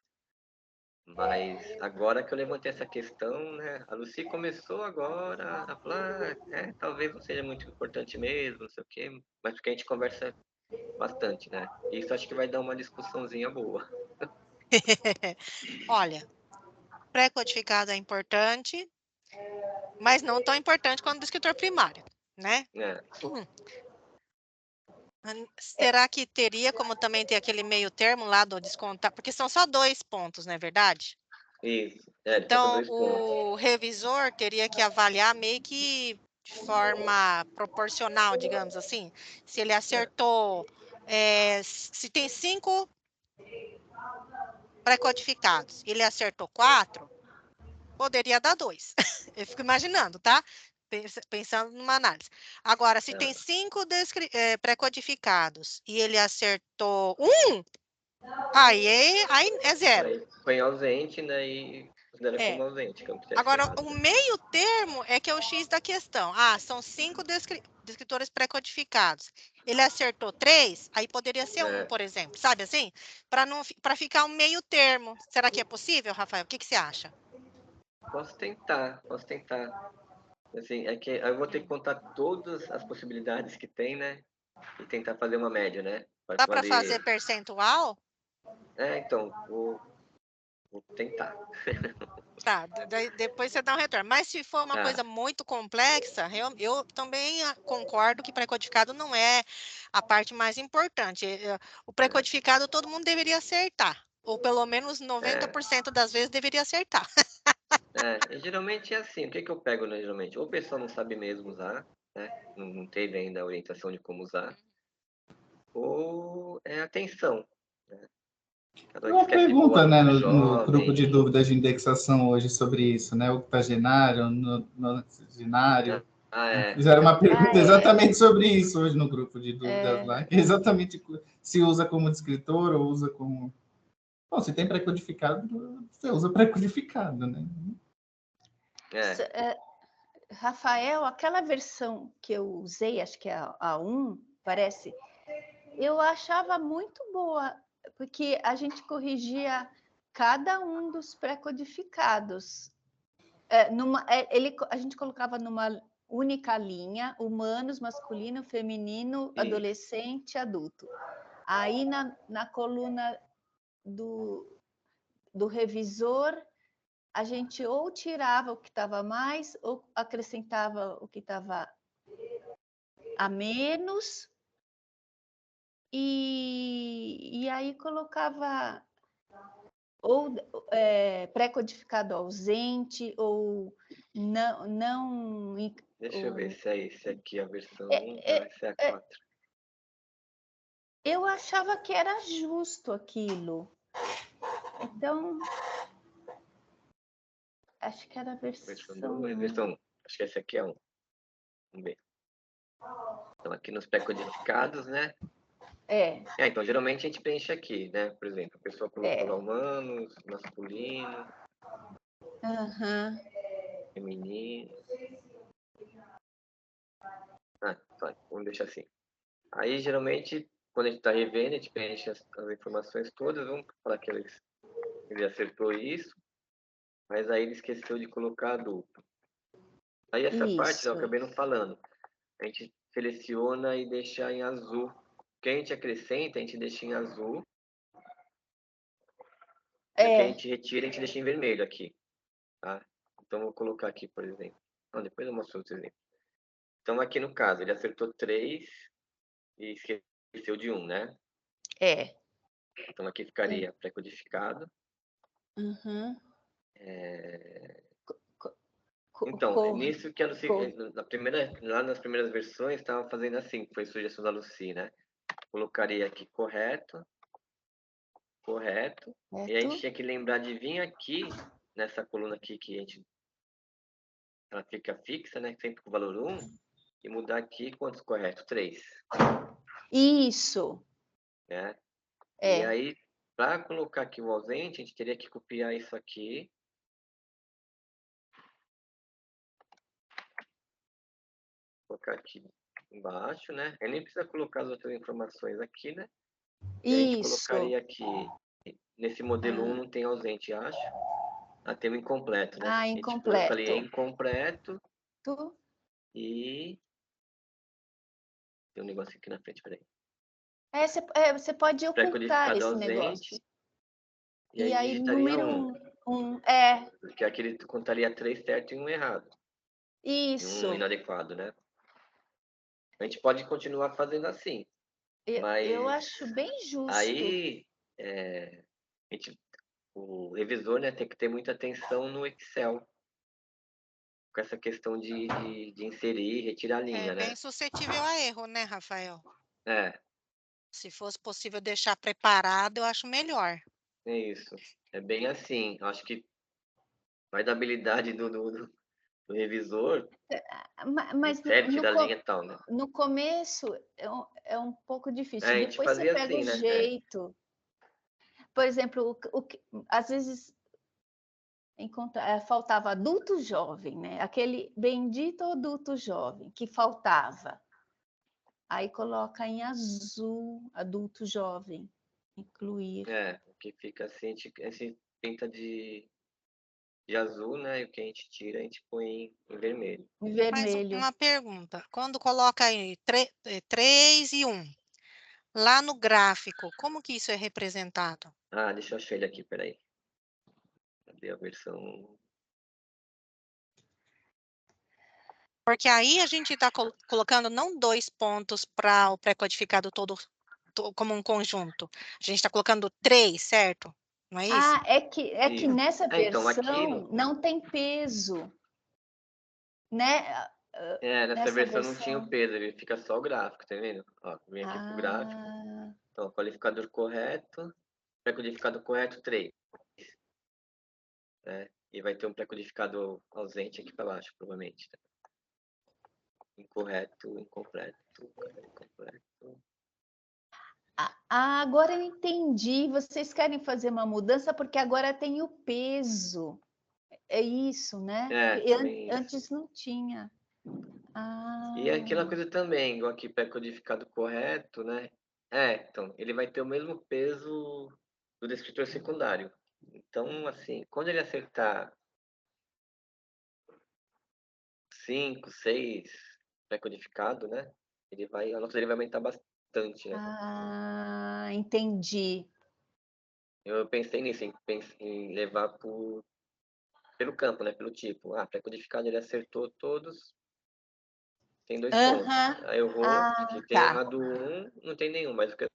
Mas agora que eu levantei essa questão, né? A Lucy começou agora a falar, talvez não seja muito importante mesmo, não sei o quê, mas porque a gente conversa bastante, né? Isso acho que vai dar uma discussãozinha boa. Olha, pré-codificado é importante, mas não tão importante quanto do escritor primário, né? É, Será que teria como também ter aquele meio termo lá do descontar? Porque são só 2 pontos, não é verdade? isso. Ele falta Então, 2 pontos. o revisor teria que avaliar meio que de forma proporcional, digamos assim. Se ele acertou, se tem 5 pré-codificados, ele acertou 4, poderia dar 2. Eu fico imaginando, tá? Pensando numa análise. Agora, se tem 5 pré-codificados e ele acertou 1, aí é 0. Aí põe ausente, né? E considera como É. ausente. Agora, o meio termo é que é o X da questão. Ah, são 5 descritores pré-codificados. Ele acertou 3, aí poderia ser 1, por exemplo. Sabe assim? Para ficar um meio termo. Será que é possível, Rafael? O que você acha? Posso tentar. Assim, é que eu vou ter que contar todas as possibilidades que tem, né? E tentar fazer uma média, né? Para Dá para valer. fazer percentual? Então, vou tentar. Tá, depois você dá um retorno. Mas se for uma Tá. coisa muito complexa, eu também concordo que pré-codificado não é a parte mais importante. O pré-codificado todo mundo deveria acertar, ou pelo menos 90% das vezes deveria acertar. E geralmente é assim, o que eu pego, né, geralmente? Ou o pessoal não sabe mesmo usar, né? Não teve ainda a orientação de como usar, ou é atenção, né? Cada um Uma esquece de pôr o pergunta, né, aluno no grupo de jovem, dúvidas de indexação hoje sobre isso, né? Octogenário, nonagenário. né? Fizeram uma pergunta Ah, é. exatamente sobre isso hoje no grupo de dúvidas lá, que é exatamente se usa como descritor ou usa como... Bom, se tem pré-codificado, você usa pré-codificado, né? Rafael, aquela versão que eu usei, acho que é a 1, parece, eu achava muito boa, porque a gente corrigia cada um dos pré-codificados. A gente colocava numa única linha, humanos, masculino, feminino, adolescente, adulto. Aí na coluna do revisor, a gente ou tirava o que estava mais, ou acrescentava o que estava a menos, e aí colocava ou pré-codificado ausente, ou não. Deixa eu ver se é esse aqui, a versão 1, essa é a 4. Eu achava que era justo aquilo. Então, acho que era a versão 1. Versão 1. Acho que esse aqui é 1. Vamos ver. Então, aqui nos pré-codificados, né? Então, geralmente a gente preenche aqui, né? Por exemplo, a pessoa colocou lá humanos, masculino, feminino. Vamos deixar assim. Aí, geralmente, quando a gente está revendo, a gente preenche as informações todas. Vamos falar que ele acertou isso, mas aí ele esqueceu de colocar adulto. Aí essa parte eu acabei não falando. A gente seleciona e deixa em azul. O que a gente acrescenta, a gente deixa em azul. O que a gente retira, a gente deixa em vermelho aqui. Tá? Então, vou colocar aqui, por exemplo. Não, depois eu mostro outro exemplo. Então, aqui no caso, ele acertou 3 e esqueceu de 1, né? Então, aqui ficaria pré-codificado. Então, nisso que lá nas primeiras versões, estava fazendo assim, foi sugestão da Lucy, né? Colocaria aqui correto, e a gente tinha que lembrar de vir aqui, nessa coluna aqui, ela fica fixa, né? Sempre com o valor 1, e mudar aqui quantos corretos? 3. Isso. Né? E aí, para colocar aqui o ausente, a gente teria que copiar isso aqui. Colocar aqui embaixo, né? Eu nem precisa colocar as outras informações aqui, né? E a gente colocaria aqui, nesse modelo 1 não tem ausente, acho. Tem o incompleto, né? Incompleto. Eu falei incompleto. E tem um negócio aqui na frente, peraí. Você pode ocultar esse negócio. E aí número 1. Porque aqui ele contaria 3 certo e 1 errado. Isso. E 1 inadequado, né? A gente pode continuar fazendo assim. Mas eu acho bem justo. Aí, o revisor, né, tem que ter muita atenção no Excel. Com essa questão de inserir e retirar a linha, né? É bem suscetível a erro, né, Rafael? É. Se fosse possível deixar preparado, eu acho melhor. É isso. É bem assim. Eu acho que vai da habilidade do revisor. Mas tirar a linha e tal, né? No começo é um pouco difícil. Depois você pega assim, o né? jeito. Por exemplo, às vezes faltava adulto jovem, né? Aquele bendito adulto jovem que faltava. Aí coloca em azul, adulto jovem, incluir. O que fica assim, a gente pinta de azul, né? E o que a gente tira, a gente põe em vermelho. Em vermelho. Mas uma pergunta, quando coloca aí 3 e 1, lá no gráfico, como que isso é representado? Deixa eu achar ele aqui, peraí. Cadê a versão... Porque aí a gente está colocando não 2 pontos para o pré-codificado todo como um conjunto. A gente está colocando 3, certo? Não é isso? É que nessa versão aqui não tem peso, né? Nessa versão não tinha o peso, ele fica só o gráfico, tá vendo? Ó, vem aqui pro gráfico. Então, qualificador correto, pré-codificado correto, 3. E vai ter um pré-codificado ausente aqui para baixo, provavelmente. Tá? Incorreto, incompleto, incompleto. Agora eu entendi. Vocês querem fazer uma mudança porque agora tem o peso. É isso, né? Antes não tinha. E aquela coisa também, igual aqui pré-codificado correto, né? Então, ele vai ter o mesmo peso do descritor secundário. Então, assim, quando ele acertar 5, 6 pré-codificado, né? A nota dele vai aumentar bastante, né? Entendi. Eu pensei nisso, em levar pelo campo, né? Pelo tipo. Pré-codificado ele acertou todos, tem 2 pontos. Aí eu vou, que tem errado 1, não tem nenhum, mas o que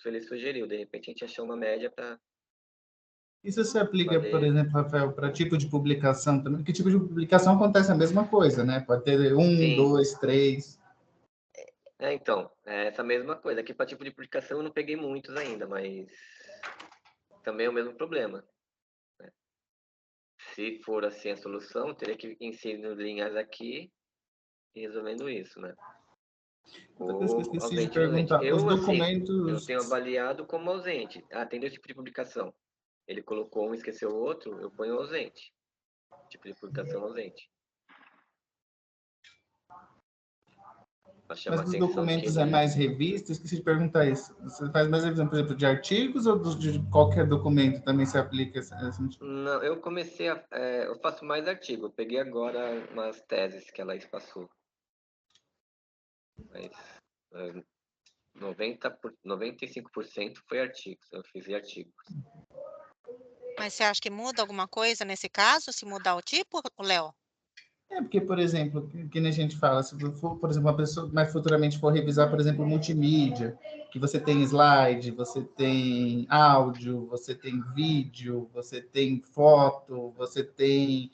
ele sugeriu. De repente, a gente achou uma média para... Isso se aplica, por exemplo, Rafael, para tipo de publicação também? Que tipo de publicação acontece a mesma coisa, né? Pode ter 1, 2, 3... Então, é essa mesma coisa. Aqui para tipo de publicação eu não peguei muitos ainda, mas também é o mesmo problema. Né? Se for assim a solução, eu teria que ir inserindo linhas aqui e resolvendo isso, né? Outra coisa que eu esqueci de Ausente, ausente. perguntar, os Eu documentos... tenho avaliado como ausente. Tem 2 tipos de publicação. Ele colocou um e esqueceu o outro, eu ponho ausente. Tipo de publicação ausente. Para chamar Mas dos atenção que documentos é ele... mais revista? Esqueci de perguntar isso. Você faz mais revisão, por exemplo, de artigos ou de qualquer documento também se aplica Não, eu comecei eu faço mais artigo. Eu peguei agora umas teses que a Laís passou. Mas 95% foi artigos. Eu fiz artigos. Mas você acha que muda alguma coisa nesse caso, se mudar o tipo, Léo? Porque, por exemplo, que nem a gente fala, se for, por exemplo, uma pessoa mais futuramente for revisar, por exemplo, multimídia, que você tem slide, você tem áudio, você tem vídeo, você tem foto, você tem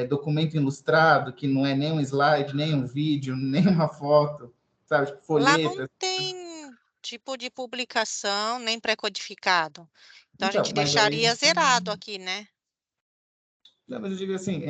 documento ilustrado, que não é nem um slide, nem um vídeo, nem uma foto, sabe? Tipo, Lá não folheta. tem tipo de publicação nem pré-codificado. Então, a Então, gente mas aí... deixaria zerado aqui, né? Não, mas eu digo assim,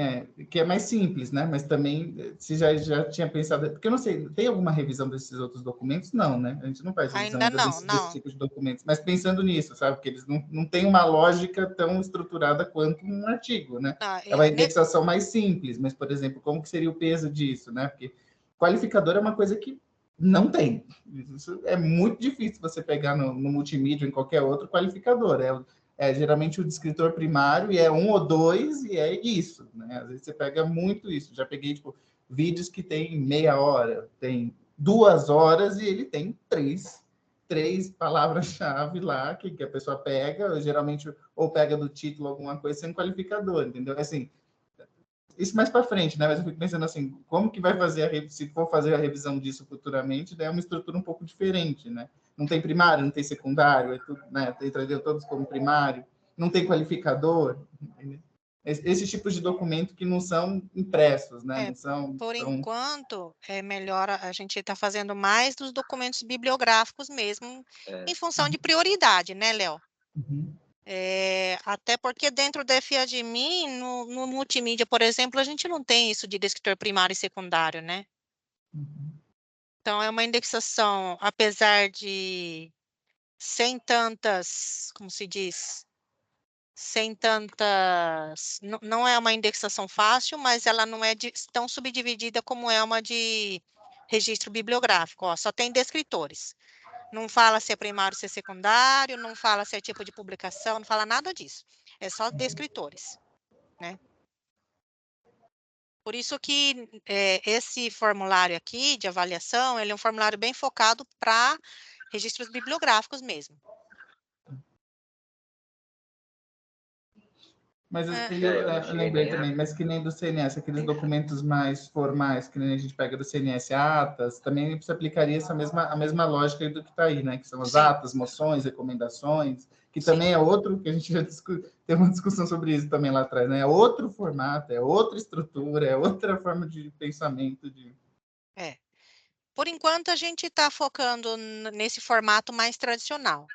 que é mais simples, né? Mas também, se já tinha pensado... Porque eu não sei, tem alguma revisão desses outros documentos? Não, né? A gente não faz revisão Ainda ainda não, desse não. tipo de documentos. Mas pensando nisso, sabe? Porque eles não têm uma lógica tão estruturada quanto um artigo, né? Não, É uma indexação mais simples, mas, por exemplo, como que seria o peso disso, né? Porque qualificador é uma coisa que não tem. Isso é muito difícil você pegar no multimídia ou em qualquer outro qualificador. Geralmente o descritor primário e é 1 ou 2 e é isso, né? Às vezes você pega muito isso. Já peguei tipo vídeos que tem meia hora, tem 2 horas e ele tem três palavras-chave lá que a pessoa pega, geralmente ou pega do título alguma coisa sem qualificador, entendeu? Assim, isso mais para frente, né? Mas eu fico pensando assim, como que vai fazer se for fazer a revisão disso futuramente, daí é uma estrutura um pouco diferente, né? Não tem primário, não tem secundário, é tudo, né? Entendeu? Todos como primário, não tem qualificador. Esses tipos de documento que não são impressos, né? Não são por enquanto, é melhor a gente estar fazendo mais dos documentos bibliográficos mesmo, em função de prioridade, né, Léo? Uhum. Até porque dentro da FIADMI, no multimídia, por exemplo, a gente não tem isso de descritor primário e secundário, né? Uhum. Então, é uma indexação, apesar de sem tantas, como se diz, sem tantas, não é uma indexação fácil, mas ela não é tão subdividida como é uma de registro bibliográfico, ó, só tem descritores. Não fala se é primário, se é secundário, não fala se é tipo de publicação, não fala nada disso. É só descritores, né? Por isso que esse formulário aqui de avaliação, ele é um formulário bem focado para registros bibliográficos mesmo. Mas eu lembrei né? também, mas que nem do CNS, aqueles documentos mais formais, que nem a gente pega do CNS, atas, também se aplicaria a mesma lógica do que está aí, né? Que são as atas, moções, recomendações, que também é outro, que a gente já teve uma discussão sobre isso também lá atrás, né? É outro formato, é outra estrutura, é outra forma de pensamento. Por enquanto, a gente está focando nesse formato mais tradicional,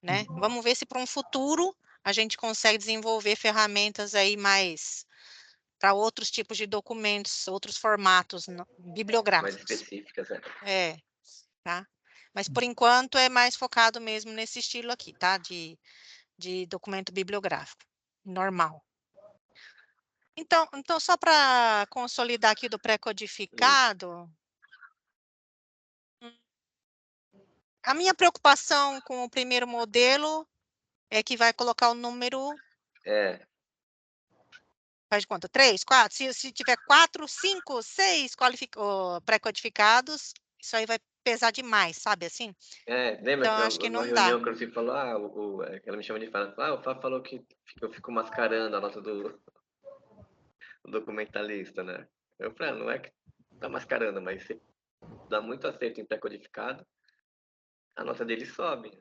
né? Vamos ver se para um futuro a gente consegue desenvolver ferramentas aí mais para outros tipos de documentos, outros formatos bibliográficos. Mais específicas, tá? Mas por enquanto é mais focado mesmo nesse estilo aqui, tá? De documento bibliográfico, normal. Então só para consolidar aqui do pré-codificado, a minha preocupação com o primeiro modelo é que vai colocar o número... Faz de conta? 3, 4? Se tiver 4, 5, 6 pré-codificados, isso aí vai pesar demais, sabe assim? Lembra Então, acho que uma não dá. reunião que você falou, ela me chama de fala, o Fá falou que eu fico mascarando a nota do documentalista, né? Eu falei, não é que tá mascarando, mas você dá muito acerto em pré-codificado, a nota dele sobe.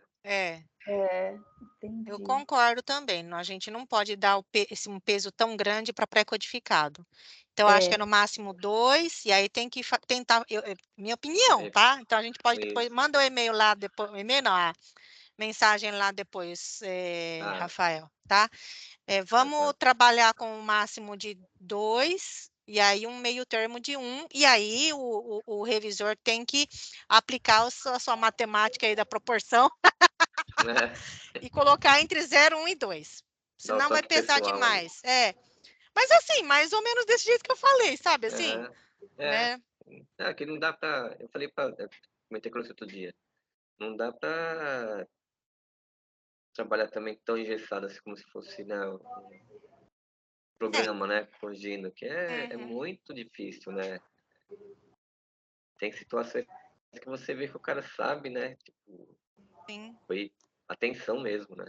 Entendi. Eu concordo também. A gente não pode dar um peso tão grande para pré-codificado. Então, eu acho que é no máximo 2, e aí tem que tentar. Minha opinião, tá? Então, a gente pode depois. Manda o e-mail lá depois. O e-mail não, a mensagem lá depois, Rafael, tá? Vamos trabalhar com um máximo de 2, e aí um meio termo de 1, e aí o revisor tem que aplicar a sua matemática aí da proporção e colocar entre 0, 1 e 2. Senão vai pesar demais. Mas assim, mais ou menos desse jeito que eu falei, sabe? Assim, né? Que não dá para... Eu falei para... Comentei com você outro dia. Não dá para trabalhar também tão engessado assim, como se fosse, né, um programa, né, corrigindo, que é muito difícil, né? Tem situações que você vê que o cara sabe, né? Tipo, foi atenção mesmo, né?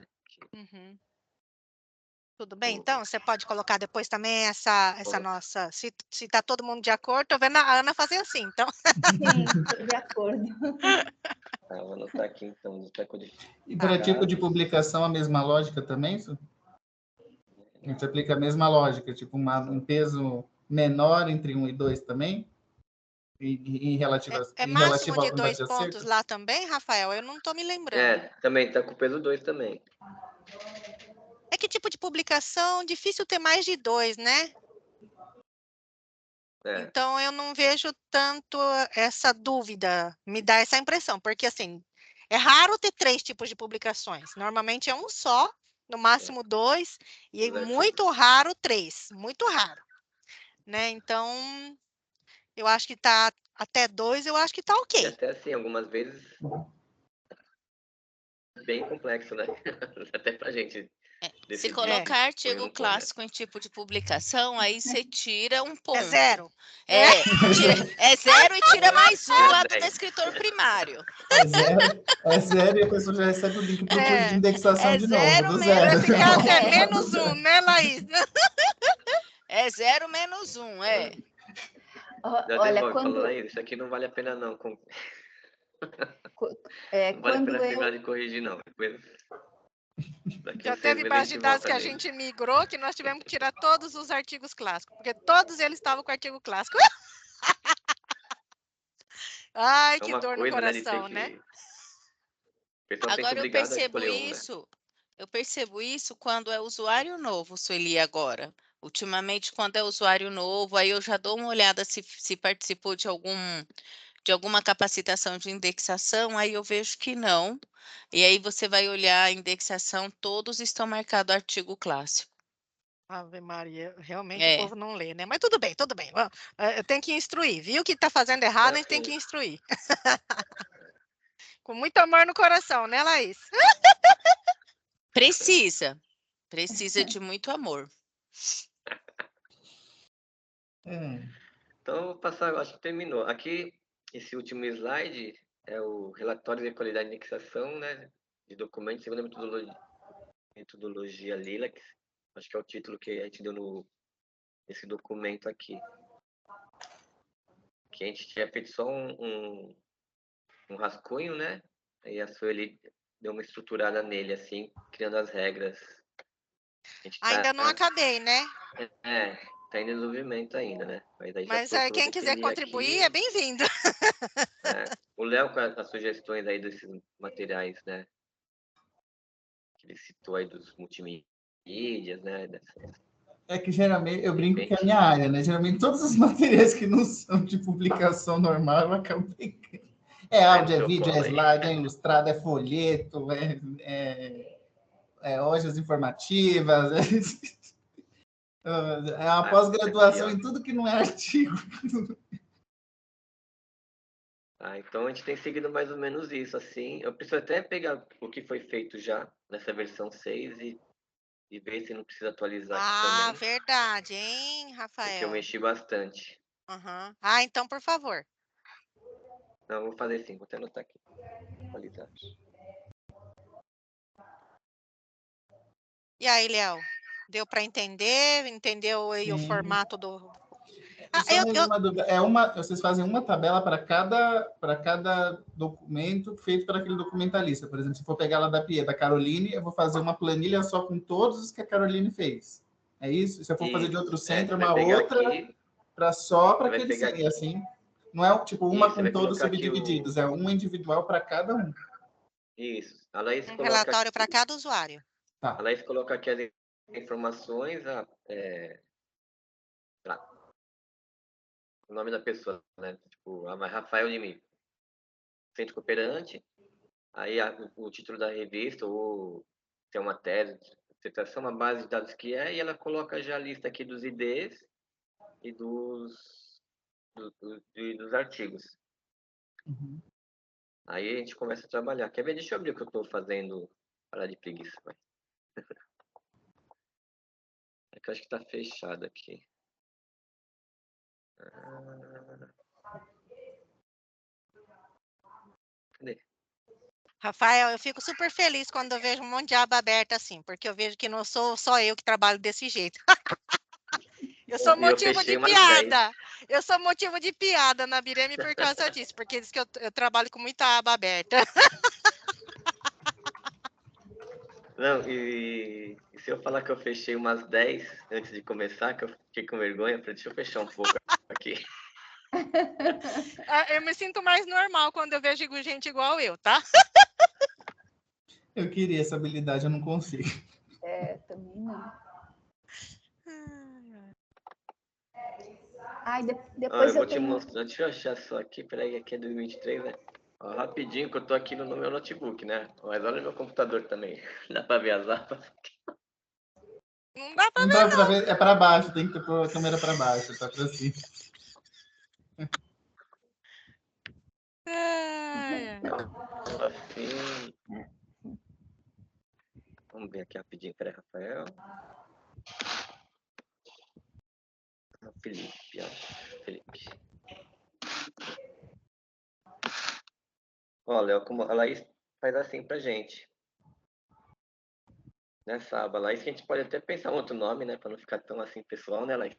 Tudo bem? Então, você pode colocar depois também essa nossa... Se tá todo mundo de acordo, tô vendo a Ana fazer assim, então... Sim, tô de acordo. Vou anotar aqui, então. E para tipo de publicação, a mesma lógica também? A gente aplica a mesma lógica, tipo um peso menor entre 1 e 2 também? Em relativo máximo à de quantidade 2 de pontos acerto? lá também, Rafael? Eu não estou me lembrando. Também está com o peso 2 também. Que tipo de publicação? Difícil ter mais de 2, né? Então, eu não vejo tanto essa dúvida, me dá essa impressão, porque, assim, é raro ter 3 tipos de publicações. Normalmente é um só, no máximo 2, e muito raro 3, muito raro. Né? Então, eu acho que tá até 2, eu acho que tá ok. E até assim, algumas vezes, bem complexo, né? Até pra gente Se colocar artigo clássico em tipo de publicação, aí você tira um ponto. É 0. É 0 e tira mais 1 lá do descritor primário. É 0 e a pessoa já recebe o link para o curso de indexação de novo, do 0. Vai ficar até menos 1, né, Laís? É 0 menos 1, Olha, quando... Isso aqui não vale a pena, não. Não vale a pena terminar de corrigir, não. Depois... Já teve base de dados que a gente migrou, que nós tivemos que tirar todos os artigos clássicos, porque todos eles estavam com artigo clássico. Ai, que dor no coração, né? Agora eu percebo isso quando é usuário novo, Sueli, agora. Ultimamente, quando é usuário novo, aí eu já dou uma olhada se participou de alguma capacitação de indexação, aí eu vejo que não. E aí você vai olhar a indexação, todos estão marcados artigo clássico. Ave Maria, realmente o povo não lê, né? Mas tudo bem, tudo bem. Eu tenho que instruir. Viu que está fazendo errado, a gente tem que instruir. Com muito amor no coração, né, Laís? Precisa de muito amor. Então, eu vou passar, acho que terminou. Aqui, esse último slide é o relatório de qualidade de indexação, né, de documentos segundo a metodologia LILAC. Acho que é o título que a gente deu nesse documento aqui. Que a gente tinha feito só um rascunho, né? Aí a Sueli deu uma estruturada nele, assim, criando as regras. Ainda não acabei, né? Tá em desenvolvimento ainda, né? Mas quem quiser contribuir é bem-vindo. O Léo, com as sugestões aí desses materiais, né? Que ele citou aí dos multimídias, né? Que geralmente, eu brinco que é a minha área, né? Geralmente todos os materiais que não são de publicação normal, eu acabo pegando. É áudio, é vídeo, é slide, é ilustrado, é folheto, é hojas informativas, é uma pós-graduação em tudo que não é artigo. Então a gente tem seguido mais ou menos isso, assim. Eu preciso até pegar o que foi feito já nessa versão 6 e ver se não precisa atualizar aqui também. Ah, verdade, hein, Rafael? Porque eu mexi bastante. Então, por favor. Não, vou fazer sim, vou até anotar aqui. Atualizar. E aí, Léo? Deu para entender? Entendeu aí o formato do... Só mais uma dúvida. Vocês fazem uma tabela para cada documento feito para aquele documentalista. Por exemplo, se for pegar lá da Pia, da Caroline, eu vou fazer uma planilha só com todos os que a Caroline fez. É isso? Se eu for fazer de outro centro, uma outra para aquele centro. Assim, não é tipo uma com todos subdivididos, é uma individual para cada um. Isso. A Laís coloca relatório para cada usuário. Tá. A Laís coloca aqui as informações, o nome da pessoa, né? Tipo, Rafael Limi, centro cooperante, aí o título da revista, ou tem uma tese, dissertação, uma base de dados que e ela coloca já a lista aqui dos IDs e dos artigos. Uhum. Aí a gente começa a trabalhar. Quer ver? Deixa eu abrir o que eu estou fazendo. Parar de preguiça, vai. É que eu acho que está fechado aqui. Cadê? Rafael, eu fico super feliz quando eu vejo um monte de aba aberta assim, porque eu vejo que não sou só eu que trabalho desse jeito. Eu sou motivo de piada. Eu sou motivo de piada na Bireme por causa disso, porque diz que eu trabalho com muita aba aberta. Não, e se eu falar que eu fechei umas 10 antes de começar, que eu fiquei com vergonha, falei, deixa eu fechar um pouco aqui. Eu me sinto mais normal quando eu vejo gente igual eu, tá? Eu queria essa habilidade, eu não consigo. Também não. Ai, depois eu vou te mostrar, deixa eu achar só aqui, peraí, aqui é 2023, né? Ó, rapidinho, que eu tô aqui no meu notebook, né? Mas olha meu computador também, dá pra ver as abas? Não dá pra não ver, dá pra ver, é para baixo, tem que ter a câmera para baixo, tá para cima. Assim. Vamos ver aqui rapidinho, peraí, Rafael. Felipe. Olha, como a Laís faz assim pra gente. Nessa aba, Laís, que a gente pode até pensar um outro nome, né? Pra não ficar tão assim pessoal, né, Laís?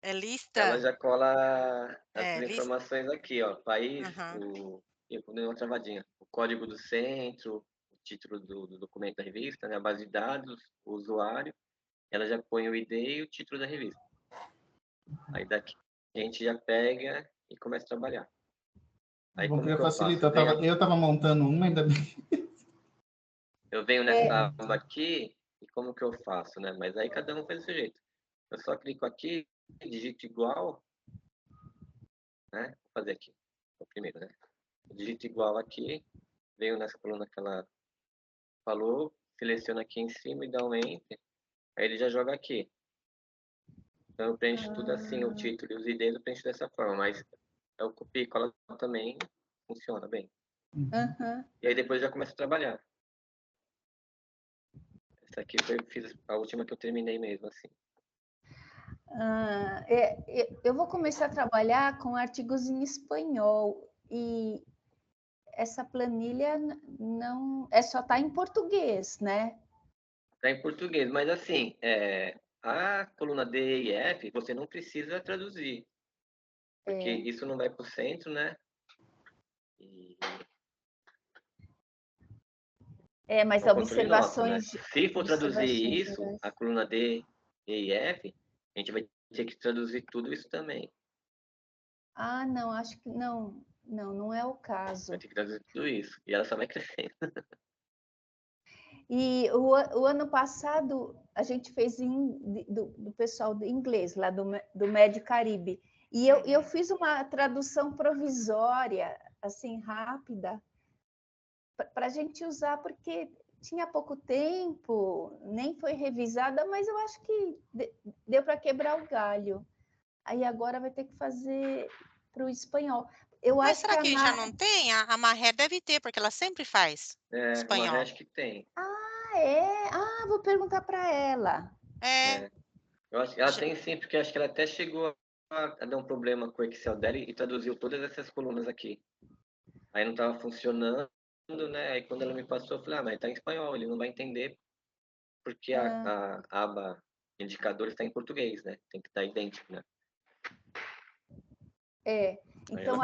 É lista? Ela já cola as informações aqui, ó. País, vou dar uma travadinha. O código do centro, o título do documento da revista, né? A base de dados, o usuário. Ela já põe o ID e o título da revista. Aí daqui a gente já pega e começa a trabalhar. Aí bom, como que facilita. Eu tava montando uma, ainda bem. Eu venho nessa aba aqui e como que eu faço, né? Mas aí cada um faz do seu jeito. Eu só clico aqui, digito igual, né? Vou fazer aqui, o primeiro, né? Eu digito igual aqui, venho nessa coluna que ela falou, seleciono aqui em cima e dá um Enter. Aí ele já joga aqui. Então eu preencho tudo assim, o título e os IDs eu preencho dessa forma, mas eu copio e colo também, funciona bem. E aí depois já começo a trabalhar. Essa aqui fiz a última que eu terminei mesmo, assim. Eu vou começar a trabalhar com artigos em espanhol e essa planilha não só está em português, né? Está em português, mas assim, a coluna D e F você não precisa traduzir, porque isso não vai para o centro, né? Mas observações... Nosso, né? Se for traduzir isso, a coluna D, E e F, a gente vai ter que traduzir tudo isso também. Ah, não, acho que não. Não é o caso. Vai ter que traduzir tudo isso, e ela só vai crescendo. E o ano passado, a gente fez do pessoal do inglês, lá do Médio Caribe. E eu fiz uma tradução provisória, assim, rápida, para a gente usar, porque tinha pouco tempo, nem foi revisada, mas eu acho que deu para quebrar o galho. Aí agora vai ter que fazer para o espanhol. Mas será que já não tem? A Marré deve ter, porque ela sempre faz espanhol. A Marré acho que tem. Vou perguntar para ela. Eu acho que ela tem sim, porque acho que ela até chegou a dar um problema com o Excel dela e traduziu todas essas colunas aqui. Aí não estava funcionando, né? Aí quando ela me passou, eu falei, mas tá em espanhol, ele não vai entender, porque a aba indicador está em português, né? Tem que estar idêntico, né? Então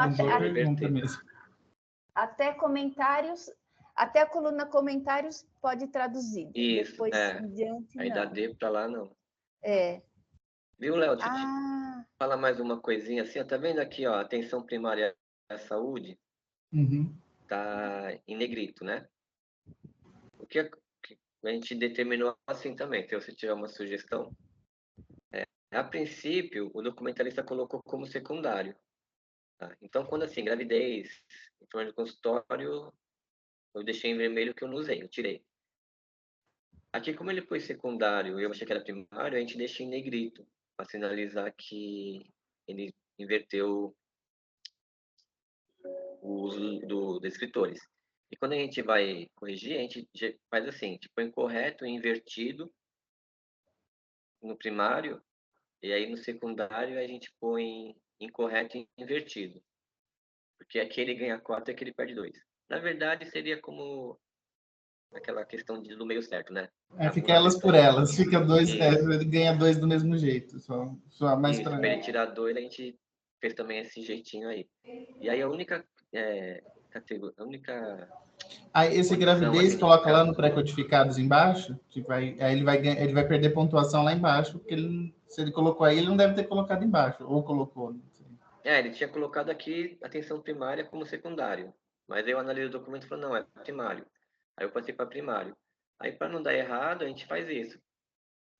até comentários, até a coluna comentários pode traduzir. Isso, depois em diante, aí não. da D para lá, não. Viu, Léo? Deixa eu te falar mais uma coisinha assim. Tá vendo aqui, ó, atenção primária à saúde? Tá em negrito, né? O que a gente determinou assim também, se você tiver uma sugestão. A princípio, o documentalista colocou como secundário. Tá? Então, quando assim, gravidez, informe de consultório, eu deixei em vermelho que eu não usei, eu tirei. Aqui, como ele pôs secundário e eu achei que era primário, a gente deixa em negrito, para sinalizar que ele inverteu o uso dos escritores. E quando a gente vai corrigir, a gente faz assim, tipo, incorreto e invertido no primário, e aí no secundário a gente põe incorreto e invertido. Porque aqui ele ganha 4 e aqui ele perde 2. Na verdade, seria como aquela questão do meio certo, né? Fica elas por elas. Fica 2, ele ganha 2 do mesmo jeito. Só mais para ele tirar 2, a gente fez também esse jeitinho aí. E aí a única categoria, a única... Aí esse gravidez coloca lá no pré-codificados embaixo, que aí ele vai perder pontuação lá embaixo, porque se ele colocou aí, ele não deve ter colocado embaixo, ou colocou. Não sei. Ele tinha colocado aqui atenção primária como secundário, mas eu analisei o documento e falei, não, é primário. Aí eu passei para primário. Aí para não dar errado, a gente faz isso,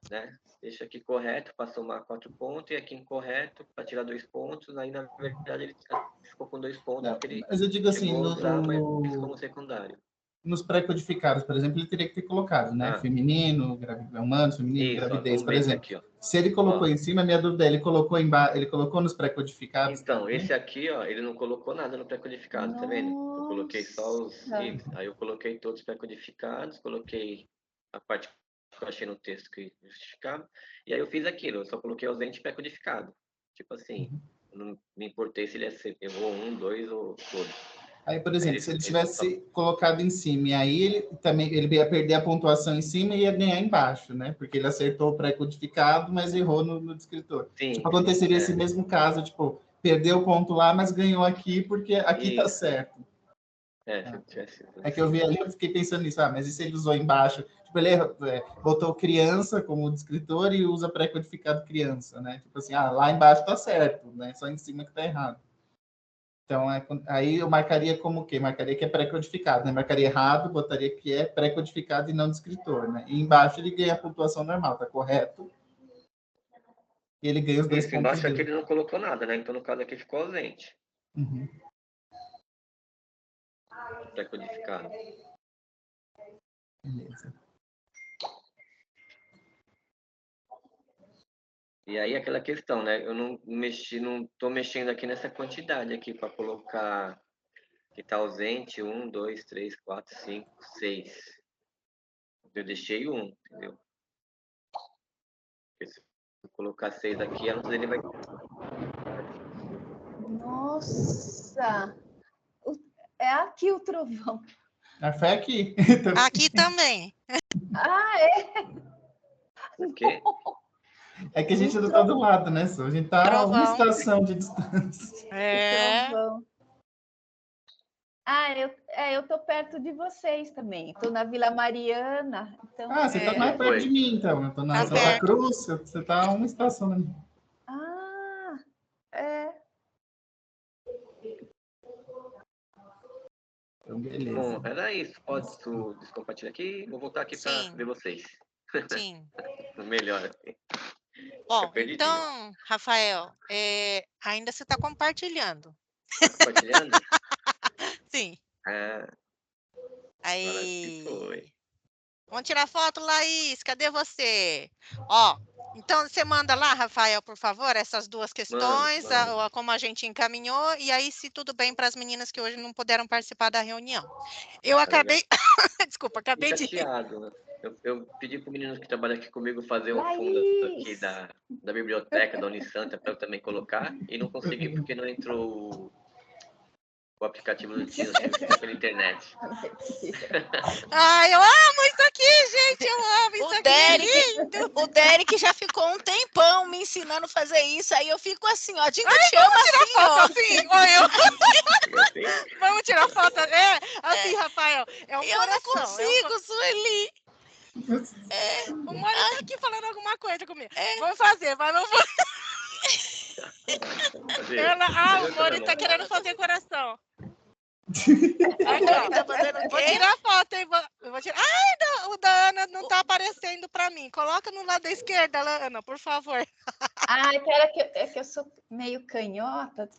né? Deixa aqui correto para somar 4 pontos, e aqui incorreto para tirar 2 pontos, aí na verdade ele ficou com 2 pontos, Não, porque ele mas eu digo assim, mas como secundário. Nos pré-codificados, por exemplo, ele teria que ter colocado, né? Feminino, humano, feminino, isso, gravidez, por exemplo. Aqui, se ele colocou em cima, a minha dúvida é, ele colocou nos pré-codificados? Então, também? Esse aqui, ó, ele não colocou nada no pré-codificado, tá vendo? Eu coloquei só os itens. Aí eu coloquei todos pré-codificados, coloquei a parte que eu achei no texto que justificava, e aí eu fiz aquilo, eu só coloquei ausente pré-codificado. Tipo assim, não me importei se ele errou 1, 2 ou todos. Aí, por exemplo, se ele tivesse colocado em cima, e aí ele ia perder a pontuação em cima e ia ganhar embaixo, né? Porque ele acertou o pré-codificado, mas errou no descritor. Sim, tipo, aconteceria esse mesmo caso, tipo, perdeu o ponto lá, mas ganhou aqui, porque aqui tá certo. Se tivesse... É que eu vi ali, eu fiquei pensando nisso, mas e se ele usou embaixo? Tipo, ele botou criança como descritor e usa pré-codificado criança, né? Tipo assim, lá embaixo tá certo, né? Só em cima que tá errado. Então, aí eu marcaria como o quê? Marcaria que é pré-codificado, né? Marcaria errado, botaria que é pré-codificado e não descritor, né? E embaixo ele ganha a pontuação normal, tá correto? E ele ganha os 2 pontos. Embaixo aqui ele não colocou nada, né? Então, no caso aqui ficou ausente. Pré-codificado. Beleza. E aí aquela questão, né? Eu não tô mexendo aqui nessa quantidade aqui para colocar que tá ausente 1, 2, 3, 4, 5, 6. Eu deixei 1, entendeu? Porque se eu colocar 6 aqui, antes ele vai... Nossa! É aqui o trovão. Foi aqui. Aqui também. Por quê? É que a gente não tá do lado, né? A gente tá a uma estação de distância. Trovão. Eu tô perto de vocês também. Tô na Vila Mariana. Então, você tá mais perto de mim, então. Eu tô na Santa Cruz, você tá a uma estação da minha. Então, beleza. Bom, era isso. Pode descompartilhar aqui. Vou voltar aqui para ver vocês. Sim. Melhor assim. Bom, então, Rafael, ainda você está compartilhando. Tá compartilhando? Sim. Aí. Foi. Vamos tirar foto, Laís. Cadê você? Então você manda lá, Rafael, por favor, essas 2 questões, como a gente encaminhou, e aí, se tudo bem para as meninas que hoje não puderam participar da reunião. Eu acabei... Desculpa, acabei de... Chateado. Eu pedi para o menino que trabalha aqui comigo fazer um fundo aqui da biblioteca da Unisanta para eu também colocar, e não consegui porque não entrou O aplicativo não tinha, tinha que ser pela internet. Ai, eu amo isso aqui, gente, eu amo isso aqui. Lindo. O Derek já ficou um tempão me ensinando a fazer isso, aí eu fico assim, ó, Dinda, te amo assim, ó. Assim, vamos tirar foto, assim, Rafael, é um eu coração. Não consigo, Sueli. O Mori tá aqui falando alguma coisa comigo. Vamos fazer, mas não vou. O Mori tá querendo fazer coração. Tá fazendo o Vou quê? tirar foto, hein? Vou tirar. Ai, não, o da Ana não tá aparecendo pra mim. Coloca no lado da esquerda, Ana, por favor. É que eu sou meio canhota.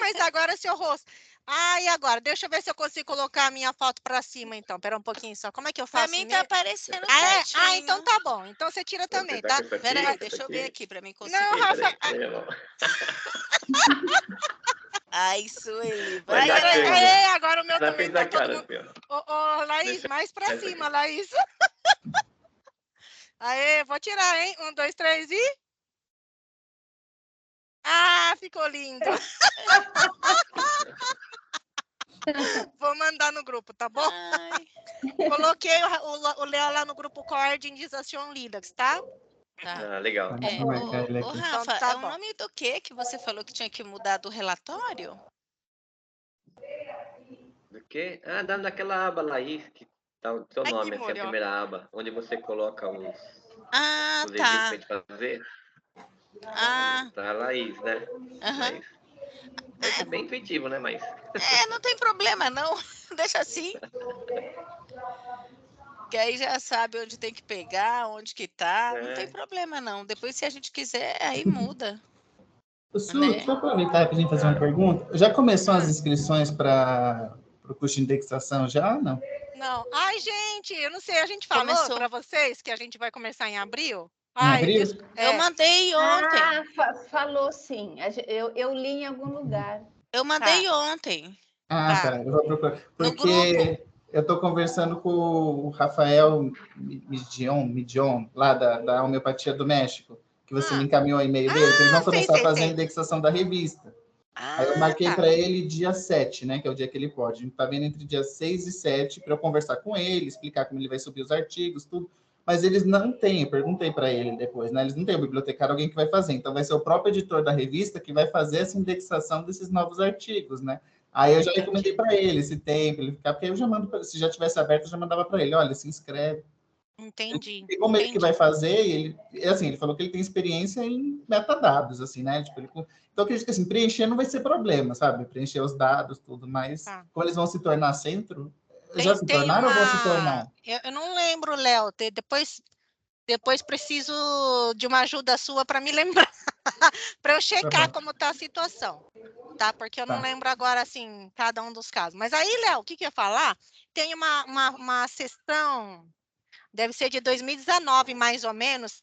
Mas agora seu rosto. E agora? Deixa eu ver se eu consigo colocar a minha foto pra cima, então. Pera um pouquinho só. Como é que eu faço? Pra mim tá aparecendo certinho. Então tá bom. Então você tira também, tá? Pera aí, deixa eu ver aqui pra mim conseguir. Não, Rafa. Ai, Sueli, vai. Agora o meu Já também fez a tá cara, todo mundo... Ô, Laís, mais pra cima, Laís. Aê, vou tirar, hein? 1, 2, 3 e... ficou lindo. Vou mandar no grupo, tá bom? Coloquei o Léo lá no grupo Coordination Linux, tá? Tá. Legal. Ô, Rafa, então, tá o nome do que você falou que tinha que mudar do relatório? Do quê? Daquela aba Laís, que tá o seu nome, assim, a Murió. primeira aba, onde você coloca os registros Tá. pra gente fazer. Tá Laís, né? Aham. É bem intuitivo, né? Mas... não tem problema, não. Deixa assim. Que aí já sabe onde tem que pegar, onde que tá. Não tem problema, não. Depois, se a gente quiser, aí muda. Su, deixa eu aproveitar para a gente fazer uma pergunta. Já começou as inscrições para o curso de indexação já ou não? Não. Ai, gente, eu não sei. A gente falou para vocês que a gente vai começar em abril? Em abril? Eu mandei ontem. Falou sim. Eu li em algum lugar. Eu mandei ontem. Peraí, eu vou procurar. Porque eu estou conversando com o Rafael Midion, lá da Homeopatia do México, que você me encaminhou o e-mail dele, que eles vão começar a fazer a indexação da revista. Aí eu marquei para ele dia 7, né, que é o dia que ele pode. A gente está vendo entre dia 6 e 7 para eu conversar com ele, explicar como ele vai subir os artigos, tudo. Mas eles não têm, eu perguntei para ele depois, né? Eles não têm o bibliotecário, alguém que vai fazer. Então vai ser o próprio editor da revista que vai fazer essa indexação desses novos artigos, né? Aí eu já recomendei para ele se tem, para ele ficar, porque eu já mando, se já tivesse aberto, eu já mandava para ele, olha, se inscreve. Entendi. E como ele que vai fazer, ele falou que ele tem experiência em metadados, assim, né? Tipo, então, eu acredito que assim, preencher não vai ser problema, sabe? Preencher os dados, tudo, mas como eles vão se tornar centro, já se tornaram ou vão se tornar? Eu não lembro, Léo, depois preciso de uma ajuda sua para me lembrar, para eu checar como está a situação, tá? Porque eu não lembro agora, assim, cada um dos casos. Mas aí, Léo, o que eu ia falar? Tem uma sessão, deve ser de 2019, mais ou menos,